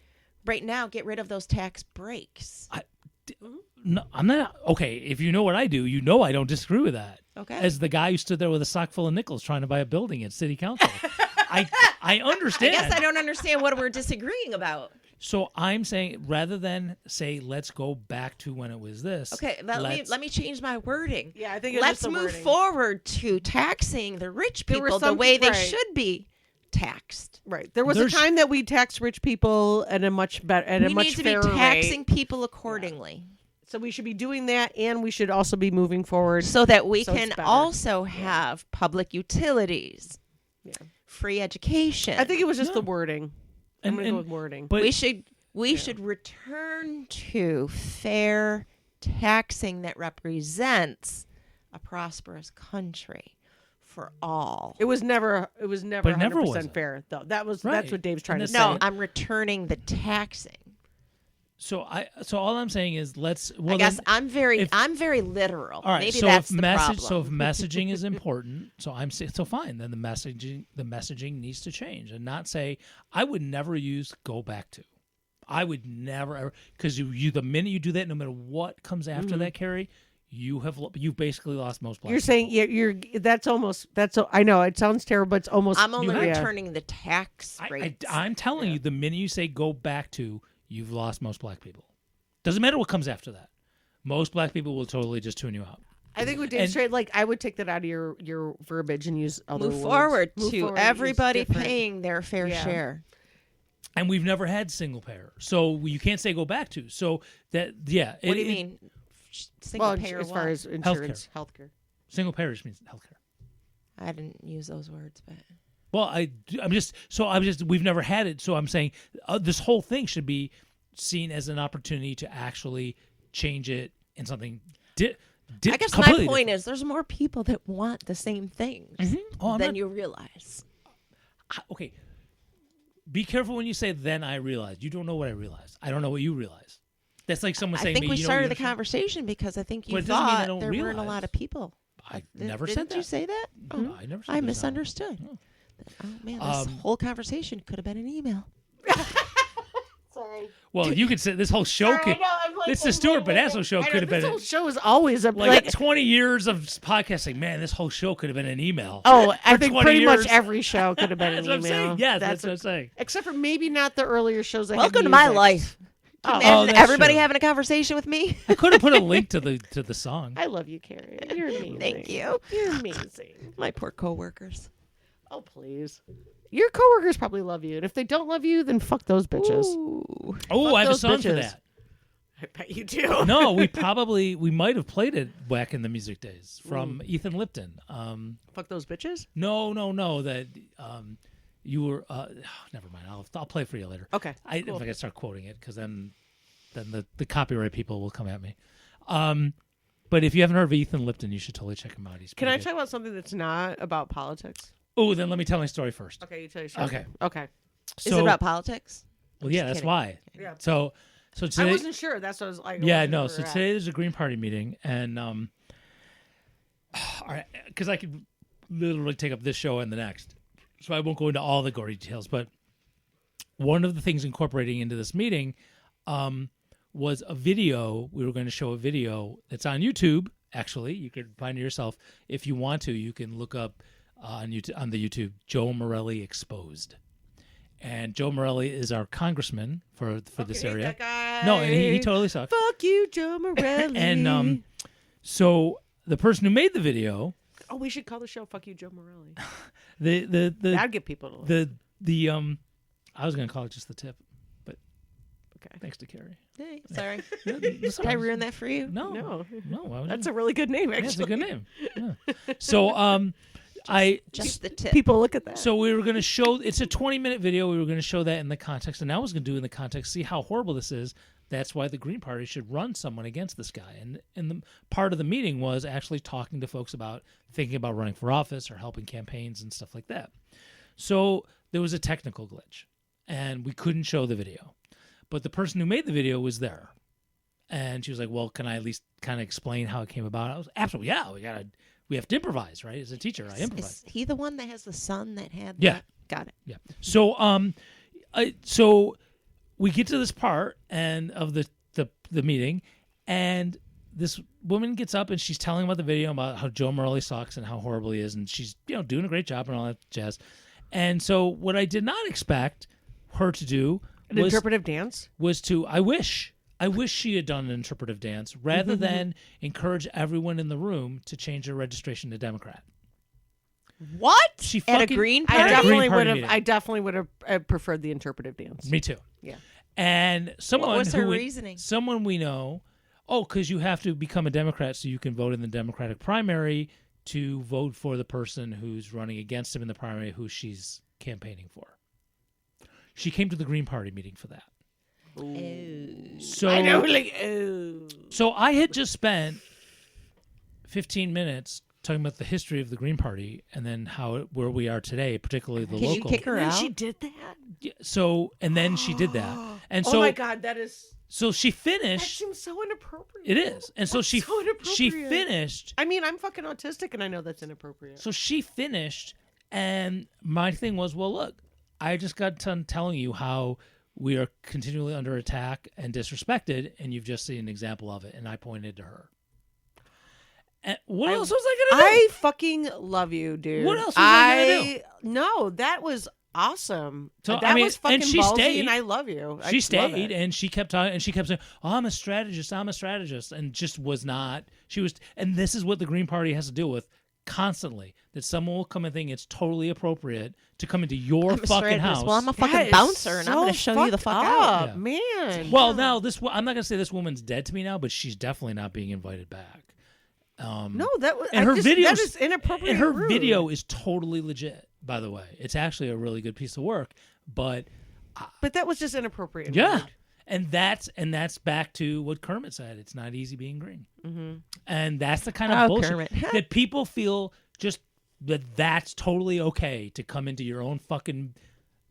right now, get rid of those tax breaks. No, I'm not. Okay, if you know what I do, you know I don't disagree with that. Okay. As the guy who stood there with a sock full of nickels trying to buy a building at city council. I I understand. guess I don't understand what we're disagreeing about. So I'm saying rather than say let's go back to when it was this. Okay, let me change my wording. yeah, I think it's Let's just the move wording. forward to taxing the rich There were people the some way they right. should be taxed. Right. There was There's- a time that we taxed rich people at a much better, at a We much need to be fairer taxing rate. people accordingly. So we should be doing that, and we should also be moving forward. So that we So it's can better. also have public utilities, Yeah. free education. I think it was just Yeah. the wording. I'm going to go And- with wording. But we should return to fair taxing that represents a prosperous country for all. It was never But it 100% never was. fair, though. That's Right. what Dave's trying And to that's- say. No, I'm returning the taxing. so all I'm saying is let's. Well, I guess then- I'm very literal. All right. Maybe so that's if the message, problem. so if messaging is important, so so fine. Then the messaging needs to change and not say I would never use go back to. I would never ever because you the minute you do that, no matter what comes after that, Carrie, you've basically lost most black. You're people. saying I know it sounds terrible, but it's almost. I'm only yeah. returning the tax rates. I'm telling you, the minute you say go back to, you've lost most black people. Doesn't matter what comes after that. Most black people will totally just tune you out. I think with Dave's And- trade, like I would take that out of your verbiage and use other Move words. forward Move to forward and use everybody different- paying their fair Yeah. share. And we've never had single payer, so you can't say go back to. So that What do you mean? Single Well, payer as far what? as insurance, healthcare. Single payer just means healthcare. I didn't use those words, but Well, we've never had it. So I'm saying this whole thing should be seen as an opportunity to actually change it in something. I guess my completely point different. is there's more people that want the same things Oh, I'm than not- you realize. Okay. Be careful when you say "then I realized." You don't know what I realized. I don't know what you realized. That's like someone I saying think to me, we you know, started you the understand- conversation because I think you But it doesn't mean I thought don't there weren't a realize. lot of people. I never Didn't said that. you say that? No, I never said I there's not. misunderstood. Oh. Oh man, this whole conversation could have been an email. Sorry. Well, you could say this whole show could. This the Stuart Badasso show could have This been whole show is always a like 20 years of podcasting. Man, this whole show could have been an email. Oh, I For think 20 pretty years. much every show could have been an That's what I'm email. saying. Yes, that's what I'm saying. Except for maybe not the earlier shows. That had Welcome to my music. life. Oh, Imagine that's everybody true. having a conversation with me. I could have put a link to the song. I love you, Carrie. You're amazing. Thank you. You're amazing. My poor coworkers. Oh, please. Your coworkers probably love you, and if they don't love you, then fuck those bitches. Ooh. Oh, Fuck I have a those song for bitches. that. I bet you do. No, we might have played it back in the music days from Ethan Lipton. Fuck those bitches. No, that you were. Never mind. I'll play it for you later. Okay. If I can start quoting it, because then the copyright people will come at me. But if you haven't heard of Ethan Lipton, you should totally check him out. He's Can I pretty talk about something that's not about politics? Oh, then let me tell my story first. Okay, you tell your story. Okay. Okay. So, Is it about politics? Well, yeah, Just that's kidding. why. Yeah. So I today. wasn't sure. That's what I was like. I Yeah, wasn't no. where So we're at. today there's a Green Party meeting, and because I could literally take up this show and the next, so I won't go into all the gory details. But one of the things incorporating into this meeting was a video. We were going to show a video that's on YouTube. Actually, you could find it yourself if you want to. You can look up on YouTube, on the YouTube, Joe Morelli Exposed. And Joe Morelli is our congressman for this Hate area. that guy. No, and he totally sucks. Fuck you, Joe Morelli. And so the person who made the video Oh, we should call the show "Fuck You, Joe Morelli." the That'd get people to listen. the I was gonna call it just the tip, but Okay. thanks to Carrie. Hey, sorry. Yeah, Did I ruin that for you? No, No. why would That's you? a really good name, Yeah, actually. it's a good name. Yeah. So I Just the tip. People look at that. so we were going to show it's a 20-minute video. We were going to show that in the context, and I was going to do it in the context, see how horrible this is. That's why the Green Party should run someone against this guy. And the part of the meeting was actually talking to folks about thinking about running for office or helping campaigns and stuff like that. So there was a technical glitch, and we couldn't show the video. But the person who made the video was there. And she was like, well, can I at least kind of explain how it came about? I was absolutely, yeah, we have to improvise, right? As a teacher, I improvise. Is he the one that has the son that had? Yeah. that? Got it. Yeah. So so we get to this part and of the meeting, and this woman gets up and she's telling about the video about how Joe Morelli sucks and how horrible he is, and she's doing a great job and all that jazz. And so what I did not expect her to do An interpretive dance. was to I wish she had done an interpretive dance rather than encourage everyone in the room to change their registration to Democrat. What? She At a fucking- Green At a Party? Green Party meeting. I definitely would have preferred the interpretive dance. Me too. Yeah. And someone was her who we- reasoning? Someone we know. Oh, because you have to become a Democrat so you can vote in the Democratic primary to vote for the person who's running against him in the primary who she's campaigning for. She came to the Green Party meeting for that. Oh. So I know, like, oh. So I had just spent 15 minutes talking about the history of the Green Party and then where we are today, particularly the Can you local. kick her And out? she did that. Yeah, so and then she did that, and Oh so my God, that she that finished. seems so inappropriate. It is, and so That's she so inappropriate. she finished. I mean, I'm fucking autistic, and I know that's inappropriate. So she finished, and my thing was, well, look, I just got done telling you how we are continually under attack and disrespected, and you've just seen an example of it, and I pointed to her. And what else was I gonna do? I fucking love you, dude. What else was I No, that was awesome. So, that I mean, was fucking and she ballsy, stayed. and I love you. I She just love stayed it. and she kept talking and she kept saying, "Oh, I'm a strategist, and just was not. She was, and this is what the Green Party has to deal with constantly. That someone will come and think it's totally appropriate to come into your I'm a fucking strategist. house. Well, I'm a That fucking is bouncer, and I'm so going to show you the fuck fucked out. up, man. Well, now I'm not gonna say this woman's dead to me now, but she's definitely not being invited back. No, that was. And her video that is inappropriate. and her rude. video is totally legit. By the way, it's actually a really good piece of work. But but that was just inappropriate. and yeah, rude. and that's back to what Kermit said. It's not easy being green, and that's the kind of Oh, bullshit Kermit. that people feel just that's totally okay to come into your own fucking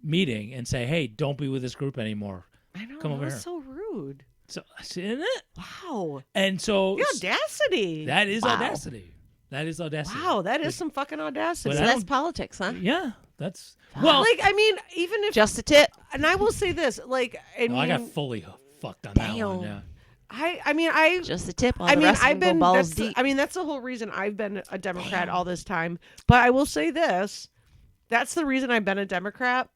meeting and say, "Hey, don't be with this group anymore." I know. Come that over was here. so rude. So, isn't it? Wow. And so The audacity. that is Wow. audacity. That is audacity. Wow, that is some fucking audacity. But So I that's don't- politics, huh? Yeah, that's well. Like, I mean, even if, Just a tip. and I will say this, like, I mean, I got fully fucked on that one. Damn. Yeah. I Just a tip. All I the mean, rest of I've them been. go balls That's, deep. I mean, that's the whole reason I've been a Democrat all this time. But I will say this: that's the reason I've been a Democrat,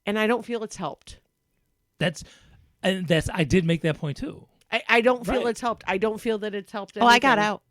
and I don't feel it's helped. That's I did make that point too. I don't feel Right. it's helped. I don't feel that it's helped. Oh, I got anything. out.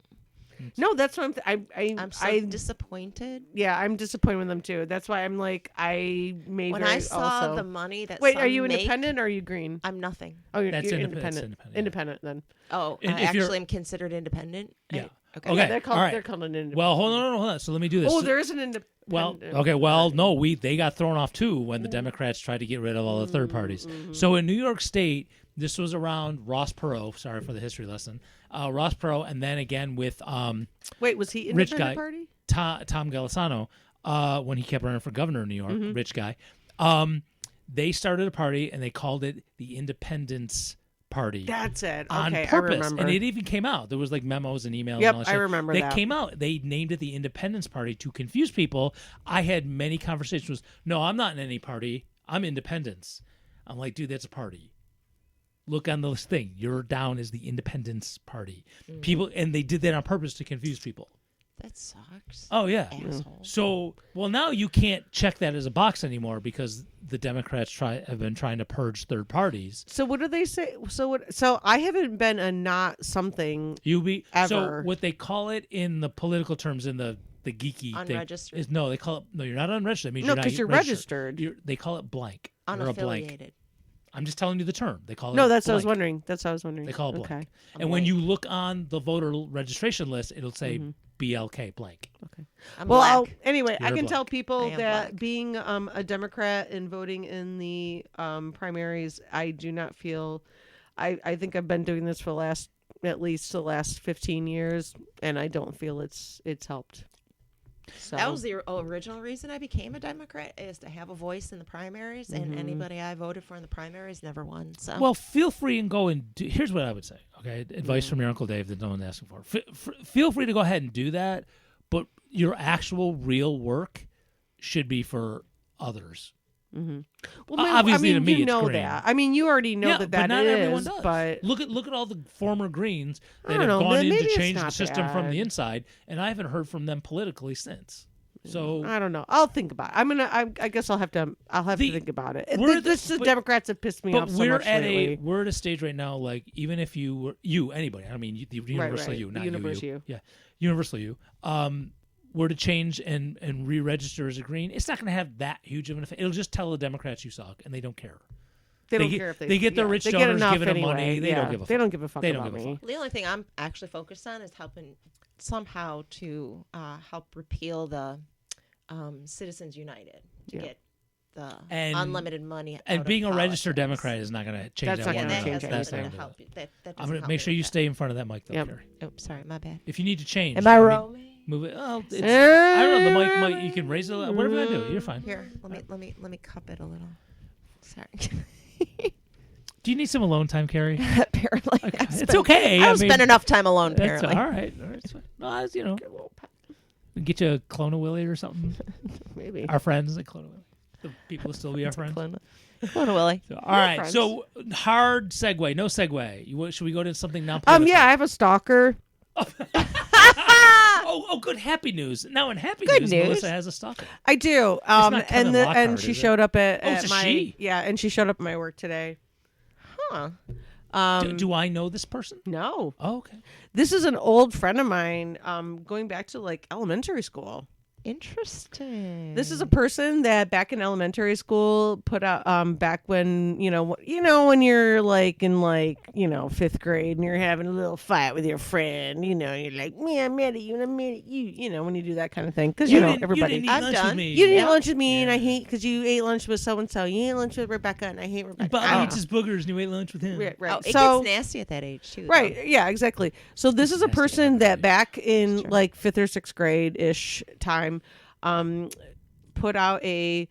No, that's what I'm so disappointed. yeah, I'm disappointed with them too. That's why I'm like, I may When very I saw also. the money that Wait, some are you make- independent or are you green? I'm nothing. Oh, you're, That's you're independent. independent. It's independent, yeah. Independent then. Oh, And I if you're- actually am considered independent. Yeah. Okay. Okay. Yeah, they're called all right. they're called an independent. Well, hold on. So let me do this. Oh, there is an independent. Well, okay. Well, no, they got thrown off too when the Democrats tried to get rid of all the third parties. So in New York State, this was around Ross Perot. Sorry for the history lesson. Ross Perot, and then again with Wait, was he Rich independent guy. party? Tom Golisano when he kept running for governor of New York. Rich guy. They started a party and they called it the Independence Party. That's it. On Okay, purpose, I remember. and it even came out. There was like memos and emails. Yep, and all that I shit. remember They that. came out. They named it the Independence Party to confuse people. I had many conversations with, no, I'm not in any party. I'm Independence. I'm like, dude, that's a party. Look on this thing. You're down as the Independence Party. People, and they did that on purpose to confuse people. That sucks. Oh yeah. Asshole. So, well, now you can't check that as a box anymore because the Democrats have been trying to purge third parties. So what do they say? So I haven't been a not something. So Ever. what they call it in the political terms, in the geeky Unregistered. thing, is they call it you're not unregistered. That means No, you're not 'cause you're registered. They call it blank. You're a blank. Unaffiliated. I'm just telling you the term. They call it. No, that's what I was blank. wondering. That's what I was wondering. They call it blank. Okay. And when you look on the voter registration list, it'll say BLK blank. I'm Well, black. anyway, I You're can black. tell I people am that black. being a Democrat and voting in the primaries, I do not feel. I think I've been doing this for at least the last 15 years, and I don't feel it's helped. So That was the original reason I became a Democrat, is to have a voice in the primaries, and anybody I voted for in the primaries never won. So Well, feel free and go and do. Here's what I would say. Okay, advice from your Uncle Dave that no one's asking for. Feel free to go ahead and do that, but your actual real work should be for others. Well, Obviously, I mean, to me, you it's know green. that. I mean, you already know Yeah, that but not is, everyone does. but Look at all the former Greens I that don't have know, gone in maybe to it's change the not system from the bad. inside, and I haven't heard from them politically since. So I don't know. I'll think about it. I guess I'll have to think about it. we're The but- Democrats have pissed me but off so we're much at lately. we're at a stage right now, like even if anybody, I mean the universal right. you, The not universal you, you. yeah, universal you, were to change and re-register as a green, it's not going to have that huge of an effect. It'll just tell the Democrats you suck, and they don't care. They don't get- care if they get their rich they get donors enough giving them anyway. money. They don't Yeah. give a They fuck. don't give a fuck They don't about give a me. the only thing I'm actually focused on is helping somehow to help repeal the Citizens United to Yeah. get the And- unlimited money. And out being of a registered politics. Democrat is not going to change That's that not one. gonna Yeah, that change has That's not nothing gonna to do help it. you. That I'm doesn't going to help make me sure with you that. stay in front of that mic, though, Yep. Carrie. Oh, sorry, my bad. If you need to change, Am I maybe wrong? move it. Oh, I don't know. The mic, you can raise it. Whatever you do, you're fine. Here, let me cup it a little. Sorry. Do you need some alone time, Carrie? Apparently, It's okay. I I don't mean, spend enough time alone. That's Apparently, all right. All right, it's fine. No, it's, get you a clone of Willie or something. Maybe. Our friends at Clone of Willie. The people will still be our friends. Clone Willie. So, all right. friends. So hard segue. No segue. Should we go to something non? Yeah, I have a stalker. Oh, good. Happy news. Now in happy Good news, news. Melissa has a stalker. I do. not Kevin Lockhart, And she is it? showed up at it's a my she. and she showed up at my work today. Huh. Do I know this person? No. Oh, okay. This is an old friend of mine, going back to like elementary school. Interesting. This is a person that back in elementary school put out back when when you're like in 5th grade and you're having a little fight with your friend, you're like, me, I'm mad at you and I'm mad at you, when you do that kind of thing, because everybody. You didn't eat I've lunch done. with me. You didn't Yeah. eat lunch with me, and I hate because you ate lunch with so and so. You ate lunch with Rebecca, and I hate Rebecca. Bob I eats don't his boogers and you ate lunch with him. know. Right. Oh, it So gets nasty at that age too. though. right, yeah, exactly. So this is a Nasty person that everybody. back in true. like 5th or 6th grade ish time, put out I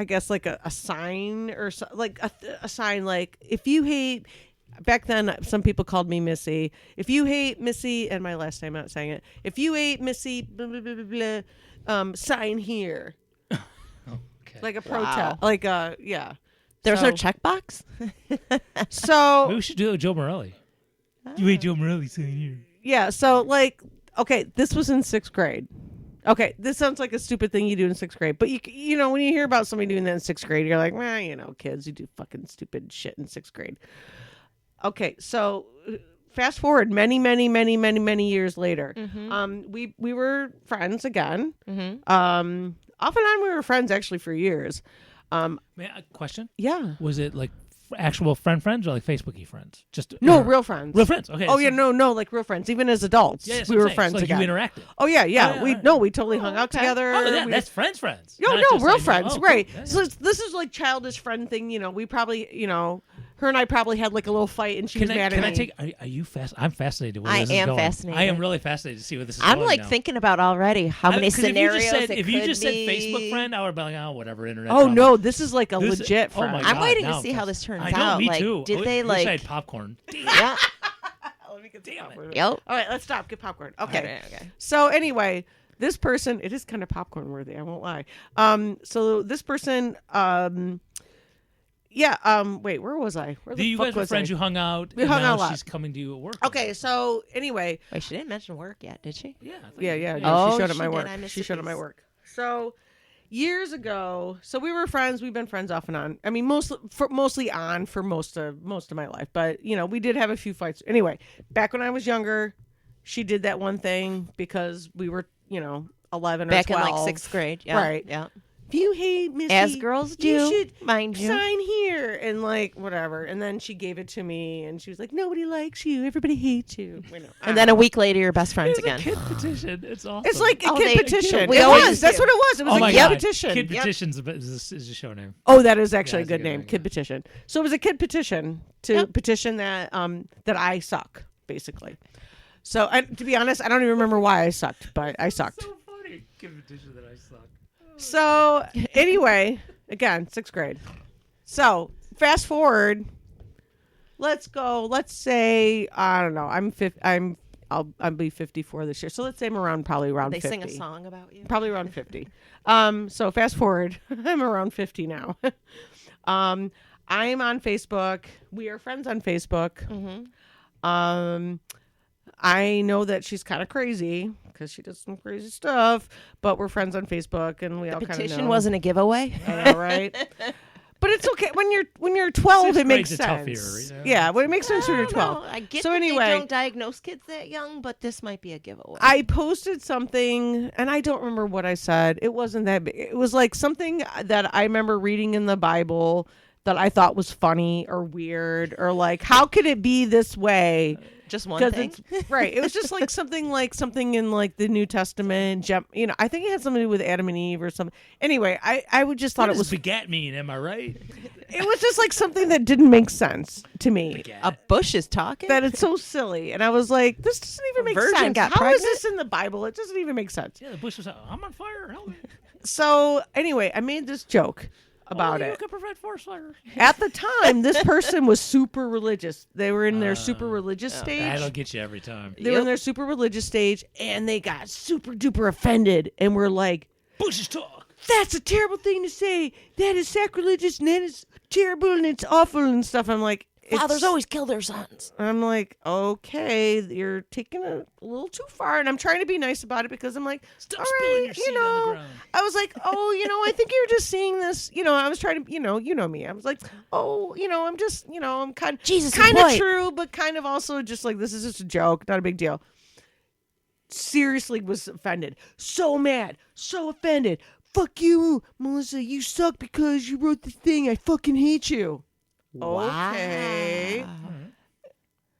guess like a sign or like a sign like, if you hate. Back then, some people called me Missy. If you hate Missy, and my last name, I'm not saying it. If you hate Missy, blah, blah, blah, blah, blah, sign here. Okay. Like a protest. Like yeah. There's So- no checkbox. So Maybe we should do it with Joe Morelli. You ate Joe Morelli saying here. yeah, so like, okay, this was in 6th grade. Okay, this sounds like a stupid thing you do in 6th grade, but you know when you hear about somebody doing that in 6th grade, you're like, well, kids, you do fucking stupid shit in 6th grade. Okay, so fast forward many years later, we were friends again. Off and on, we were friends actually for years. Question? Yeah, Was it like actual friends or like Facebooky friends? Just no, real friends. real friends. Okay. Oh so- yeah, no, like real friends. Even as adults, Yeah, that's we what I'm were saying. friends So, like, again. You interacted. Oh yeah. yeah, We alright. we totally hung out together. Oh, We- that's friends. No, Not no, just real like, friends, oh, cool. right? Yeah, So this is like childish friend thing, We probably, her and I probably had like a little fight, and she was mad Can at I me. take? Are you fast? I'm fascinated. Where I this is am going. fascinated. I am really fascinated to see where this is I'm going like now. thinking about already how many 'Cause scenarios If you just said be. Facebook friend, I would be like, oh, whatever, internet. Oh drama. no, this is like a This- legit oh my friend. God. I'm waiting now to I'm see how fast- this turns I know, out. me like, too. did I they wish I like? had popcorn? Yeah. Damn it. Yep. All right, let's stop. Get popcorn. Okay. Okay. So anyway, this person, it is kind of popcorn worthy. I won't lie. So this person, yeah. Wait, where was I? Where the You fuck guys were was friends. I? You hung out. We and hung now out a lot. She's coming to you at work. Okay, so anyway, Wait, she didn't mention work yet, did she? Yeah. I thought yeah, you- yeah. No, Oh, she showed up she my did. work. I missed She a showed up my piece. work. So years ago, so we were friends. We've been friends off and on. I mean, mostly on for most of my life. But you know, we did have a few fights. Anyway, back when I was younger, she did that one thing because we were, 11 Back or 12. in like 6th grade. Yeah. Right. Yeah. If you hate Missy, As girls do, you should mind you. sign here and like whatever. And then she gave it to me, and she was like, "Nobody likes you. Everybody hates you." We know. And then a week later, you're best friends It's again. a kid petition. It's awesome. it's like a Oh, kid they- petition. we It always was. That's do. what it was. It was Oh a my kid God. petition. Kid Yep. petitions is a show name. Oh, that is actually Yeah, a it's good a good name. name, Kid yeah. petition. So it was a kid petition to Yep. petition that that I suck, basically. So to be honest, I don't even remember why I sucked, but I sucked. So funny. Kid petition that I suck. So anyway, again, 6th grade. So fast forward. Let's go. Let's say I don't know. I'll be 54 this year. So let's say I'm probably around They 50. sing a song about you. Probably around 50. So fast forward. I'm around 50 now. I'm on Facebook. We are friends on Facebook. Mm-hmm. I know that she's kind of crazy because she does some crazy stuff, but we're friends on Facebook and we all kind of know. Petition wasn't a giveaway. I know, right? But it's okay when you're 12. 6th It makes grade's a tough sense. year, Yeah, when it makes sense when you're 12. I get So that anyway- they don't diagnose kids that young, but this might be a giveaway. I posted something, and I don't remember what I said. It wasn't that big. It was like something that I remember reading in the Bible that I thought was funny or weird or like, how could it be this way? Just one 'Cause thing. it's right. It was just like something in like the New Testament. I think it had something to do with Adam and Eve or something. Anyway, I would just thought What it does was. begat mean? Am I right? It was just like something that didn't make sense to me. Begat. A bush is talking. That it's so silly, and I was like, "This doesn't even make virgin sense. got How is pregnant? this in the Bible? It doesn't even make sense." Yeah, the bush was. I'm on fire. Help me. So anyway, I made this joke about Only it. You can prevent forest fire. At the time, this person was super religious. They were in their super religious stage. That'll get you every time. They were in their super religious stage, and they got super duper offended, and were like, Bushes talk. "That's a terrible thing to say. That is sacrilegious, and that is terrible, and it's awful and stuff." I'm like, Fathers it's- always kill their sons. I'm like, okay, you're taking it a little too far, and I'm trying to be nice about it because I'm like, Stop all spilling right, your seed on the ground. I was like, I think you're just seeing this, I was trying to, you know me. I was like, I'm just, I'm kind Jesus is of white. true, but kind of also just like, this is just a joke, not a big deal. Seriously was offended. So mad. So offended. Fuck you, Melissa. You suck because you wrote this thing. I fucking hate you. Okay. Wow.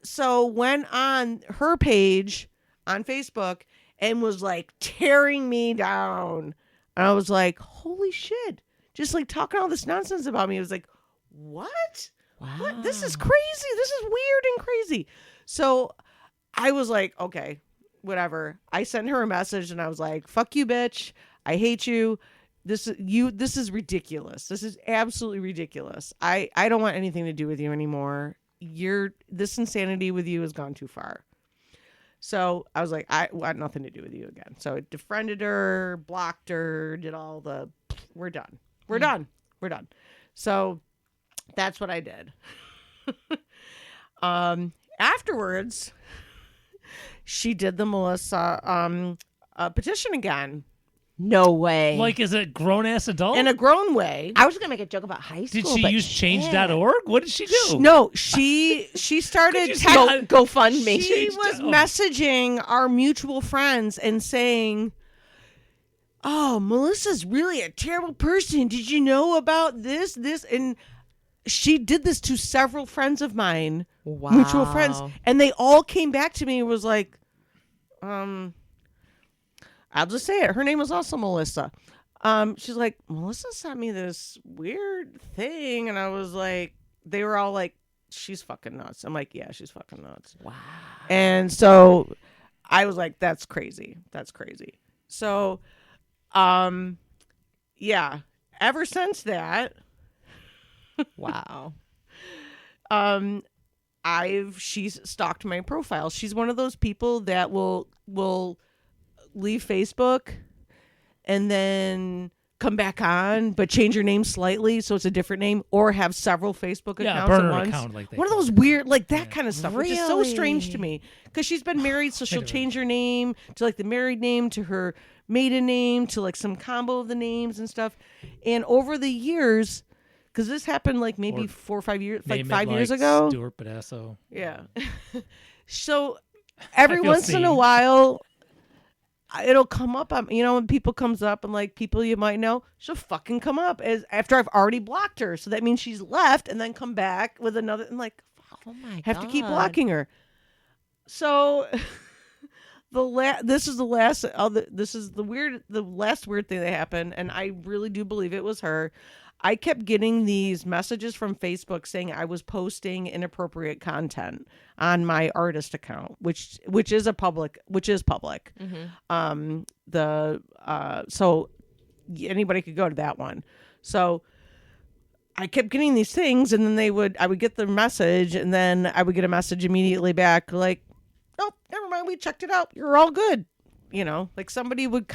So went on her page on Facebook and was like tearing me down. And I was like, holy shit. Just like talking all this nonsense about me. It was like, what? What? This is crazy. This is weird and crazy. So I was like, okay, whatever. I sent her a message and I was like, fuck you, bitch. I hate you. This is ridiculous. This is absolutely ridiculous. I don't want anything to do with you anymore. This insanity with you has gone too far. So I was like, I want nothing to do with you again. So I defriended her, blocked her, did all the, we're done. We're done. We're done. So that's what I did. Afterwards, she did the Melissa petition again No way. Like, is it grown ass adult? in a grown way. I was gonna make a joke about high school. Did she but use shit. change.org? What did she do? No, she started you text- Go fund me. she was messaging our mutual friends and saying, "Oh, Melissa's really a terrible person. Did you know about this?" And she did this to several friends of mine, mutual friends, and they all came back to me and was like, I'll just say it. Her name was also Melissa. She's like, Melissa sent me this weird thing, and I was like, they were all like, she's fucking nuts. I'm like, yeah, she's fucking nuts. Wow. And so I was like, that's crazy. That's crazy. So, yeah, ever since that, Wow. she's stalked my profile. She's one of those people that will leave Facebook and then come back on, but change your name slightly so it's a different name, or have several Facebook Yeah, a accounts at burner once. account like they One of call those it. weird, like that kind of stuff, which is so strange to Really? me. Because she's been married, so she'll don't change her name to like the married name to her maiden name to like some combo of the names and stuff. And over the years, because this happened like maybe Or 4 or 5 years, like Name it 5 years like ago. Stuart Badasso. Yeah. So every feel once in a seen. while, it'll come up. When people comes up and like people you might know, she'll fucking come up as after I've already blocked her. So that means she's left and then come back with another and like Oh my god. have to keep blocking her. So this is the last weird thing that happened, and I really do believe it was her. I kept getting these messages from Facebook saying I was posting inappropriate content on my artist account, which is public. So anybody could go to that one. So I kept getting these things, and then I would get the message, and then I would get a message immediately back like, "Oh, never mind, we checked it out. You're all good." Like somebody would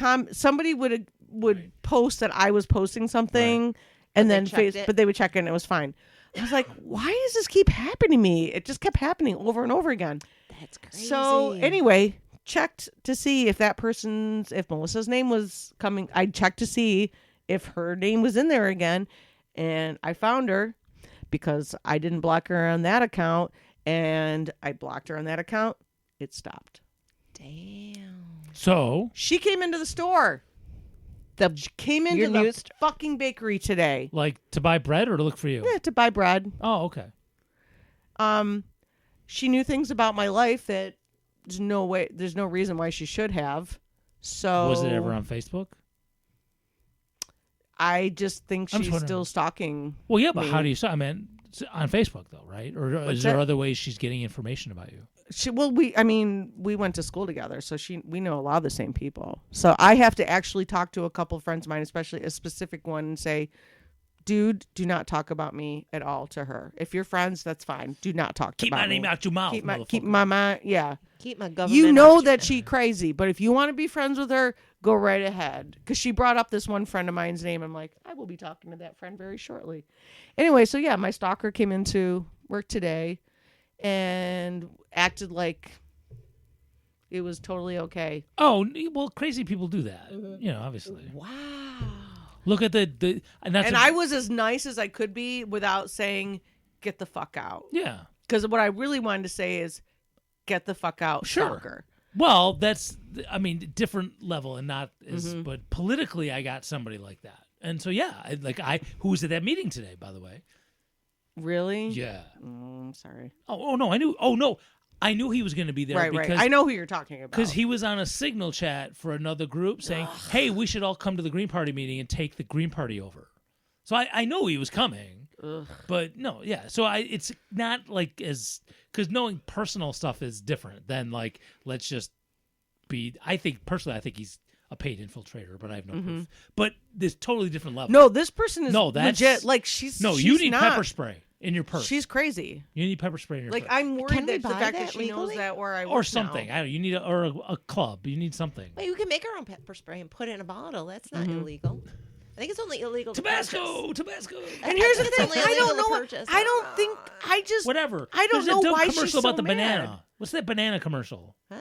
post that I was posting something, and then but they would check it and it was fine. I was like, why does this keep happening to me? It just kept happening over and over again. That's crazy. So anyway, checked to see if Melissa's name was coming. I checked to see if her name was in there again, and I found her because I didn't block her on that account, and I blocked her on that account. It stopped. Damn. So, She came into the store. She came into Your the new fucking bakery today. like, to buy bread or to look for you? Yeah, to buy bread. Oh, okay. She knew things about my life that there's no reason why she should have. So Was it ever on Facebook? I just think I'm she's just wondering. still stalking. Well, yeah, but me. how do you? I mean, it's on Facebook though, right? Or is there other ways she's getting information about you? We went to school together, so we know a lot of the same people. So I have to actually talk to a couple of friends of mine, especially a specific one, and say, dude, do not talk about me at all to her. If you're friends, that's fine. Do not talk Keep about my me. name out your mouth. Keep my mind. Yeah. Keep my government. You know out that she crazy, but if you want to be friends with her, go right ahead. Because she brought up this one friend of mine's name. I'm like, I will be talking to that friend very shortly. Anyway, so yeah, my stalker came into work today and acted like it was totally okay. Oh, well, crazy people do that. Obviously. Wow. Look at the and that's And I was as nice as I could be without saying, get the fuck out. yeah. Because what I really wanted to say is, get the fuck out, Sure. stalker. Well, that's different level and not as but politically I got somebody like that. And so yeah, who was at that meeting today, by the way? Really? Yeah. I'm sorry. Oh no, I knew he was going to be there Right. because I know who you're talking about. because he was on a signal chat for another group saying, "Hey, we should all come to the Green Party meeting and take the Green Party over." So I know he was coming, but no, yeah. So it's not like as because knowing personal stuff is different than like let's just be. I think he's a paid infiltrator, but I have no proof. But there's totally different level. No, this person is No, that's- legit. Like she's you need not. pepper spray in your purse. She's crazy. You need pepper spray in your Like purse. I'm worried Can we that the buy fact that that she legally? knows that where I work or something. now. I don't know. You need a club. You need something. Wait, you can make our own pepper spray and put it in a bottle. That's not illegal. I think it's only illegal to Tabasco. purchase. And here's the It's thing. only I don't illegal to know. purchase. I don't think. I just. Whatever. I don't There's know a dumb why commercial she's so about the mad. banana. What's that banana commercial? Huh?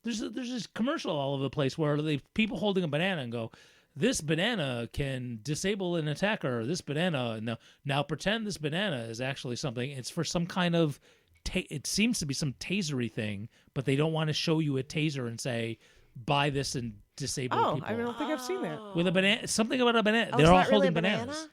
There's this commercial all over the place where people holding a banana and go, "This banana can disable an attacker." This banana now pretend this banana is actually something. It's for some kind of. It seems to be some tasery thing, but they don't want to show you a taser and say, "Buy this and disable Oh, people." I don't think I've seen that. With a banana, something about a banana. Oh, They're it's all not really holding a banana? bananas.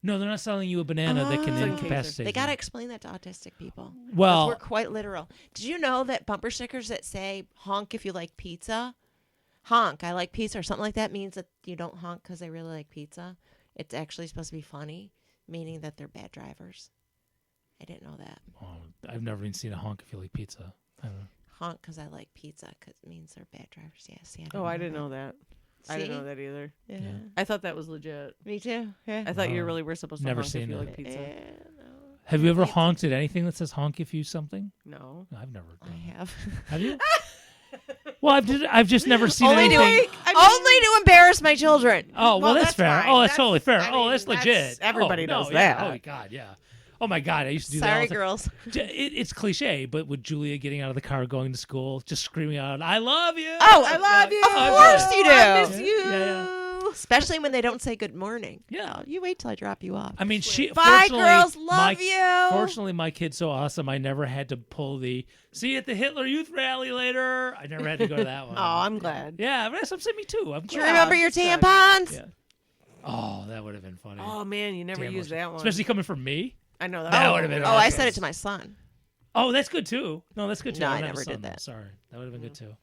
No, they're not selling you a banana that can It's like incapacitate. They got to you. explain that to autistic people. 'Cause Well- we're quite literal. Did you know that bumper stickers that say honk if you like pizza, honk, I like pizza, or something like that means that you don't honk because they really like pizza? It's actually supposed to be funny, meaning that they're bad drivers. I didn't know that. Oh, I've never even seen a honk if you like pizza. I don't know. Honk because I like pizza because it means they're bad drivers. Yeah, see, Oh, I didn't know that. I didn't See? know that either. Yeah. Yeah. I thought that was legit. Me too. Yeah. I thought you Wow. really were supposed to Never honk seen if you that. like pizza. No, Have you ever honked at anything that says honk if you something? No. No, I've never I done. have. Have you? Well, I've just never seen Only anything. way, Only to embarrass my children. Oh, well, that's that's fair. fine. Oh, that's That's- totally fair. I Oh, mean, that's that's- legit. everybody oh, does no, yeah. that. Oh, my God, yeah. Oh, my God, I used to do that all Sorry, the time. girls. It's cliche, but with Julia getting out of the car, going to school, just screaming out, "I love you!" Oh, I love you. Of course you do. I miss Yeah, you. yeah, Especially when they don't say good morning. Yeah. Oh, you wait till I drop you off. I mean, Bye, fortunately, girls. my- Love you. Fortunately, my kid's so awesome. I never had to pull the "see you at the Hitler Youth Rally later." I never had to go to that one. Oh, I'm glad. Yeah, but that's upset me too. I'm Do you glad. remember your good. tampons? Yeah. Oh, that would have been funny. Oh man, you never Damn, used that one. especially coming from me. I know that. That would've been Oh, I awesome. said it to my son. Oh, that's good too. No, that's good too. No, don't I have a never son, did though. that. Sorry, that would have been good too.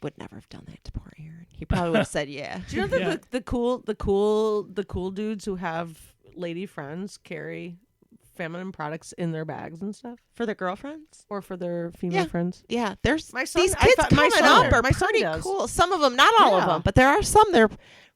Would never have done that to poor Aaron. He probably would have said yeah. Do you know that Yeah. the cool dudes who have lady friends carry feminine products in their bags and stuff, For their girlfriends? or for their female Yeah. friends? Yeah, there's My son- these I kids thought my coming son- up are my son pretty does. cool. Some of them, not all of Yeah. them, but there are some. They're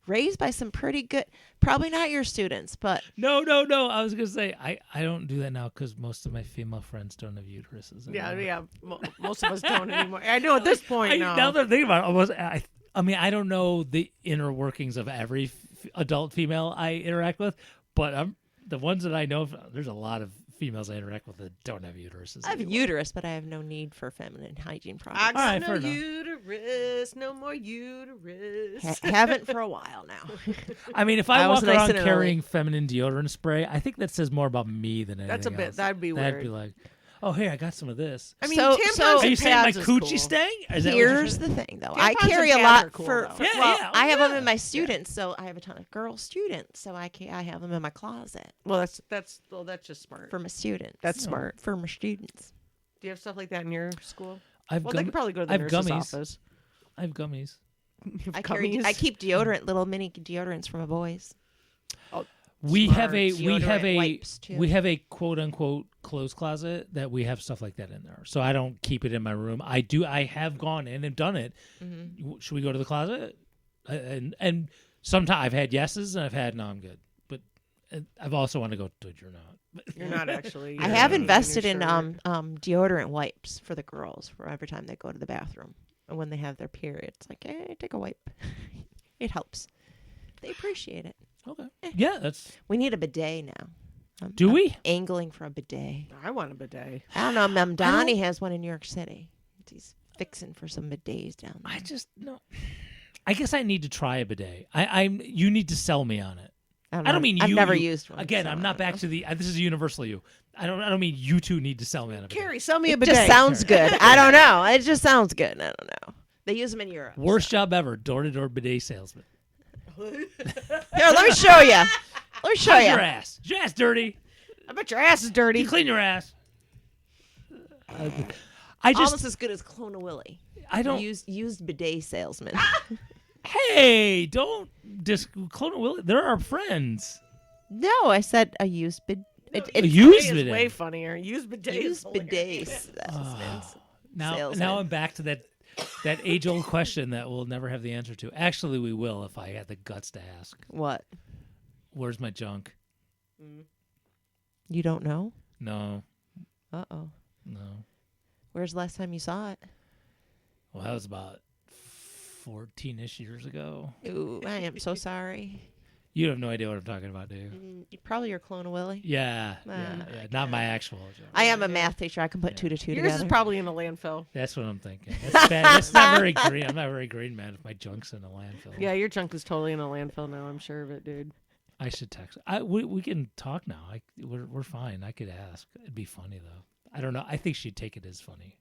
raised by some pretty good. Probably not your students, but No. I was gonna say I don't do that now because most of my female friends don't have uteruses. Yeah, anymore. yeah. Most of us don't anymore. I know at this point. Now no. that I'm thinking about it, I mean, I don't know the inner workings of every adult female I interact with, but the ones that I know, there's a lot of females I interact with that don't have uteruses. I have a anymore. uterus, but I have no need for feminine hygiene I products. got All right, no fair enough. uterus, no more uterus. Haven't for a while now. I mean, if I I was walk nice around and early. carrying feminine deodorant spray, I think that says more about me than anything That's a bit. else. That'd be That'd weird. be like, oh, hey, I got some of this. I mean, So- tampons so- Are you and saying my pads is coochie cool. stang? Is that what you're Here's saying? the thing, though. I Tampons carry and a pads lot are cool, for. though. Yeah, well, yeah, I have them yeah. in my students, so I have a ton of girl students, so I have them in my closet Well, that's just smart. for my students. That's smart. For my students. Do you have stuff like that in your school? I've Well, they could probably go to the I've nurse's gummies. office. I have gummies. I keep deodorant, little mini deodorants for my boys. We Smart. have a Deodorant wipes, too. we have a quote unquote clothes closet that we have stuff like that in there. So I don't keep it in my room. I have gone in and done it. Mm-hmm. Should we go to the closet? And sometimes I've had yeses and I've had no, I'm good. But I've also want to go, dude, you're not. You're not actually. I you're have not invested in sure. deodorant wipes for the girls for every time they go to the bathroom and when they have their periods. Like, hey, take a wipe. It helps. They appreciate it. Okay. Yeah, that's. We need a bidet now. Do I'm we? angling for a bidet. I want a bidet. I don't know. Mem Donnie has one in New York City. He's fixing for some bidets down there. I just no. I guess I need to try a bidet. I'm. You need to sell me on it. I don't mean I've you. never you- used one. Again, so I'm I not don't back know. to the. This is universal you. I don't mean you two need to sell me on a bidet. Carrie, sell me a It bidet. just sounds good. I don't know. It just sounds good. I don't know. They use them in Europe. Worst job ever, door-to-door bidet salesman. Here, let me show you. Let me show How's you. your ass? Is your ass dirty? I bet your ass is dirty. You clean your ass. I just. Almost as good as Clone Willy. I don't. Used bidet salesman. Hey, don't Clone Willie. They're our friends. No, I said a used bid. A Bidet used is bidet. way funnier. Use bidet. is Used bidet hilarious. salesman. Now salesman. I'm back to that age-old question that we'll never have the answer to. Actually, we will if I had the guts to ask. What? Where's my junk? You don't know? No, Uh-oh. no. Where's the last time you saw it? Well, that was about 14-ish years ago. Ooh, I am so sorry. You have no idea what I'm talking about, do you? Probably your Clone Willy. Yeah, Oh yeah, my yeah. Not my actual junk. I am a math teacher. I can put Yeah. 2 to 2 Yours together. is probably in a landfill. That's what I'm thinking. That's bad. That's not very green. I'm not very green, man. If my junk's in a landfill, Yeah, your junk is totally in a landfill now. I'm sure of it, dude. I should text. We can talk now. We're fine. I could ask. It'd be funny though. I don't know. I think she'd take it as funny.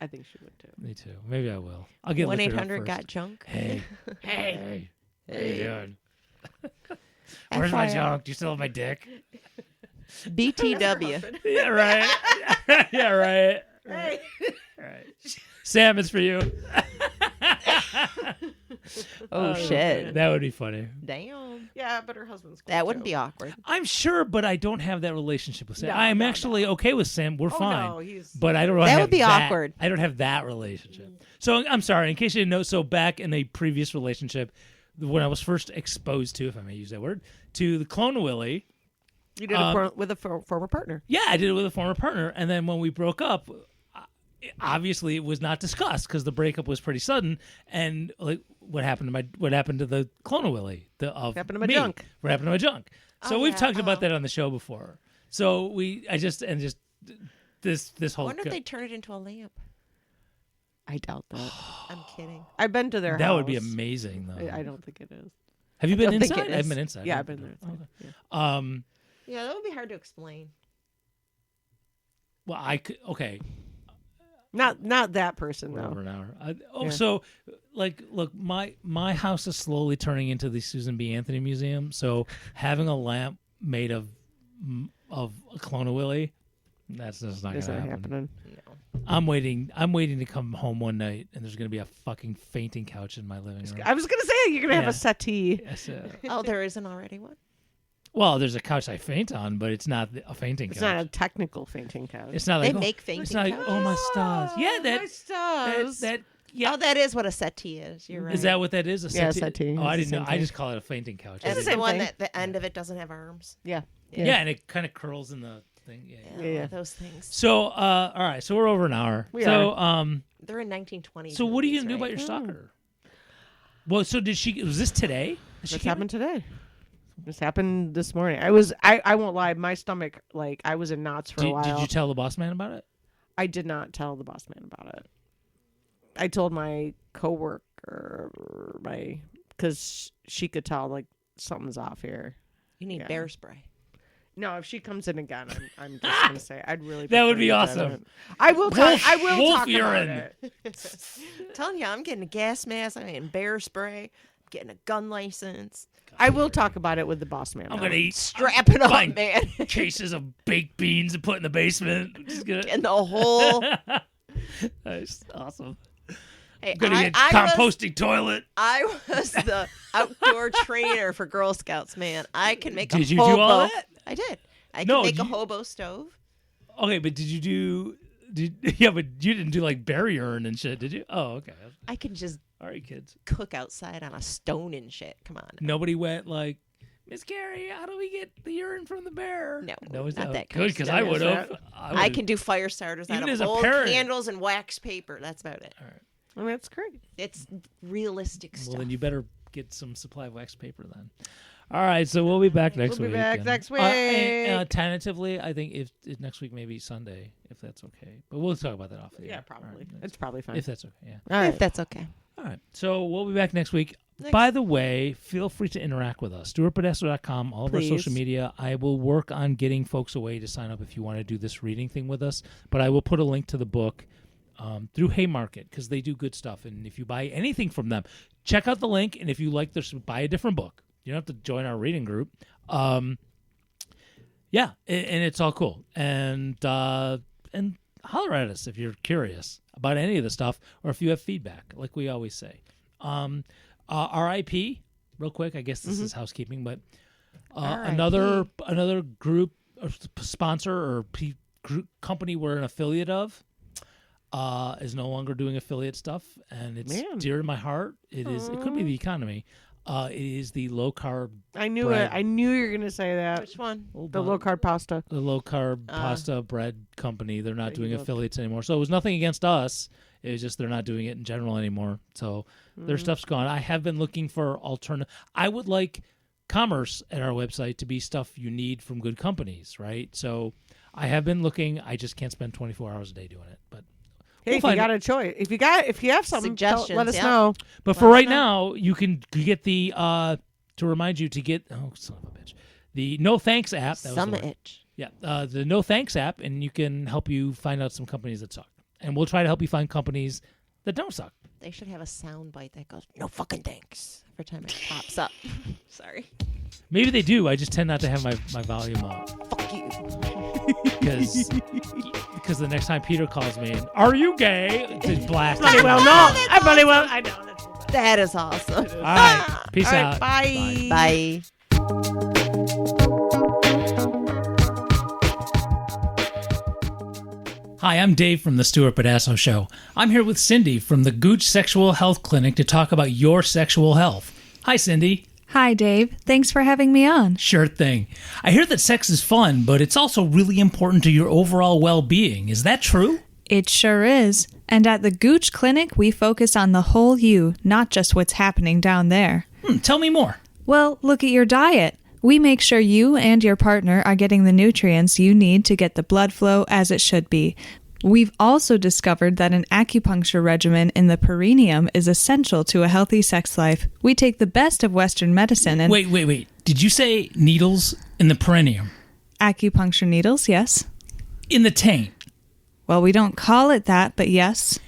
I think she would too. Me too. Maybe I will. I'll get liquored up 1-800 first. got junk. Hey, Hey, how you doing? Where's my FYI. junk? Do you still have my dick? BTW. Yeah, right. Yeah, right. hey. Right. Sam, it's for you. Oh, shit. That would be funny. Damn. Yeah, but her husband's cool That wouldn't too. be awkward. I'm sure, but I don't have that relationship with Sam. No, I'm no, actually okay with Sam. We're Oh, fine. no, he's. But I don't That have would be that. awkward. I don't have that relationship. So I'm sorry, in case you didn't know. So back in a previous relationship, when I was first exposed to, if I may use that word, to the Clone Willy, You did it with a former partner. yeah, I did it with a former partner. And then when we broke up, obviously it was not discussed because the breakup was pretty sudden. And like what happened to the clone Willie? What happened to my junk? What happened to my junk? So Oh, we've yeah. talked about that on the show before. So this I whole wonder if they turn it into a lamp. I doubt that. I'm kidding. I've been to their house. that would be amazing though. I don't think it is. Have you been don't think inside? it I've is. been inside. Yeah, I've been there. Okay. Yeah. Yeah, that would be hard to explain. Well, I could. Okay. Not that person We're though. over an hour. Yeah. So, like, look, my house is slowly turning into the Susan B. Anthony Museum. So, having a lamp made of a clone of Willie, that's just not Is gonna that happen. happening? No. I'm waiting to come home one night, and there's gonna be a fucking fainting couch in my living room. I was gonna say you're gonna have Yeah. a settee. Yes, Oh, there isn't already one? well, there's a couch I faint on, but it's not a fainting It's couch. not a technical fainting couch. It's not They like make fainting It's not like, oh my stars. Yeah, my stars. that yeah. Oh, that is what a settee is. You're right. Is that what that is? A Yeah, settee? settee. Oh, I It's the didn't know. same I thing. just call it a fainting couch. I That's the didn't- the same one thing. that the end of it doesn't have arms. Yeah. yeah, and it kind of curls in the thing. Yeah. Yeah. Those things. So, all right. So we're over an hour. We so, They're in 1920s. so what are you movies, gonna do about right? your stalker? Well, so did she? Was this today? Did she This came happened today. This happened this morning. I won't lie, my stomach, like, I was in knots for a in? while. Did you tell the boss man about it? I did not tell the boss man about it. I told my coworker, because she could tell, like, something's off here. You need Yeah. bear spray. No, if she comes in again, I'm just gonna say I'd really. That would prefer be you awesome. didn't. I will talk. I will wolf talk urine. about it. I'm telling you, I'm getting a gas mask. I'm getting bear spray. I'm getting a gun license. I will talk about it with the boss man. I'm though. gonna eat Strap it Fine. up, man. cases of baked beans and put in the basement. Just gonna, In the hole. That's awesome. Hey, Gonna get I composting toilet. I was the outdoor trainer for Girl Scouts, man. I can make a Did you hobo. do all that? I did. I No, can make a you- hobo stove. Okay, but did you do? Yeah, but you didn't do like bear urine and shit, did you? Oh, okay. I can just All right, kids. cook outside on a stone and shit. Come on. Nobody went like, Miss Carrie, how do we get the urine from the bear? No, Nobody's not that kind good of because stuff. I would have. That- I can do fire starters out Even of as a old parent. candles and wax paper. That's about it. I mean, that's great. It's realistic Well, stuff. then you better get some supply of wax paper then. All right, so we'll be back next We'll week. be back and- next and, week. tentatively, I think if next week maybe Sunday, if that's okay. But we'll talk about that off the Yeah, air. probably. All right, It's probably fine. if that's okay. Yeah. All right. If that's okay. All right. So we'll be back next week. Next- By the way, feel free to interact with us. StuartPodesto.com, all of our Please. social media. I will work on getting folks a way to sign up if you want to do this reading thing with us. But I will put a link to the book through Haymarket because they do good stuff. And if you buy anything from them, check out the link. And if you like this, buy a different book. You don't have to join our reading group. Yeah, and it's all cool. And holler at us if you're curious about any of the stuff or if you have feedback, like we always say. RIP, real quick. I guess this is housekeeping, but RIP. another group or sponsor or group company we're an affiliate of is no longer doing affiliate stuff, and it's Man. dear to my heart. It is. It could be the economy. It is the low carb. I knew bread. it. I knew you were gonna say that. Which one? The low carb pasta. The low carb pasta bread company. They're not There you doing go. affiliates anymore. So it was nothing against us. It was just they're not doing it in general anymore. So their stuff's gone. I have been looking for alternative. I would like commerce at our website to be stuff you need from good companies, right? So I have been looking. I just can't spend 24 hours a day doing it. But Hey, we'll if you find got a choice, if you have something, Suggestions, let us yeah. know. But for right now, you can get the to remind you to get son of a bitch, the No Thanks app. That was the Some word. itch. Yeah, the No Thanks app, and you can help you find out some companies that suck, and we'll try to help you find companies that don't suck. They should have a sound bite that goes, "No fucking thanks," every time it pops up. Sorry. Maybe they do. I just tend not to have my volume up Fuck you. because the next time Peter calls me and are you gay? It's blast. Bloody well, no. I bloody well. I know. That's too bad. That is awesome. All right, peace All right, out. bye. Bye. Hi, I'm Dave from the Stuart Podasso Show. I'm here with Cindy from the Gooch Sexual Health Clinic to talk about your sexual health. Hi, Cindy. Hi, Dave. Thanks for having me on. Sure thing. I hear that sex is fun, but it's also really important to your overall well-being. Is that true? It sure is. And at the Gooch Clinic, we focus on the whole you, not just what's happening down there. Tell me more. Well, look at your diet. We make sure you and your partner are getting the nutrients you need to get the blood flow as it should be. We've also discovered that an acupuncture regimen in the perineum is essential to a healthy sex life. We take the best of Western medicine and... Wait. Did you say needles in the perineum? Acupuncture needles, yes. In the taint? Well, we don't call it that, but yes.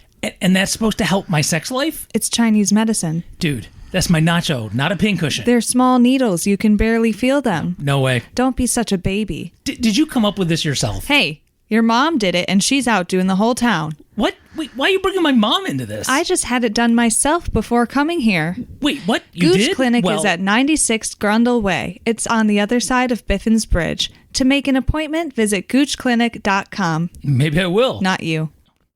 And that's supposed to help my sex life? It's Chinese medicine. Dude, that's my nacho, not a pincushion. They're small needles. You can barely feel them. No way. Don't be such a baby. Did you come up with this yourself? Hey, your mom did it, and she's out doing the whole town. What? Wait, why are you bringing my mom into this? I just had it done myself before coming here. Wait, what? You Gooch did? Clinic is at 96 Grundle Way. It's on the other side of Biffin's Bridge. To make an appointment, visit goochclinic.com. Maybe I will. Not you.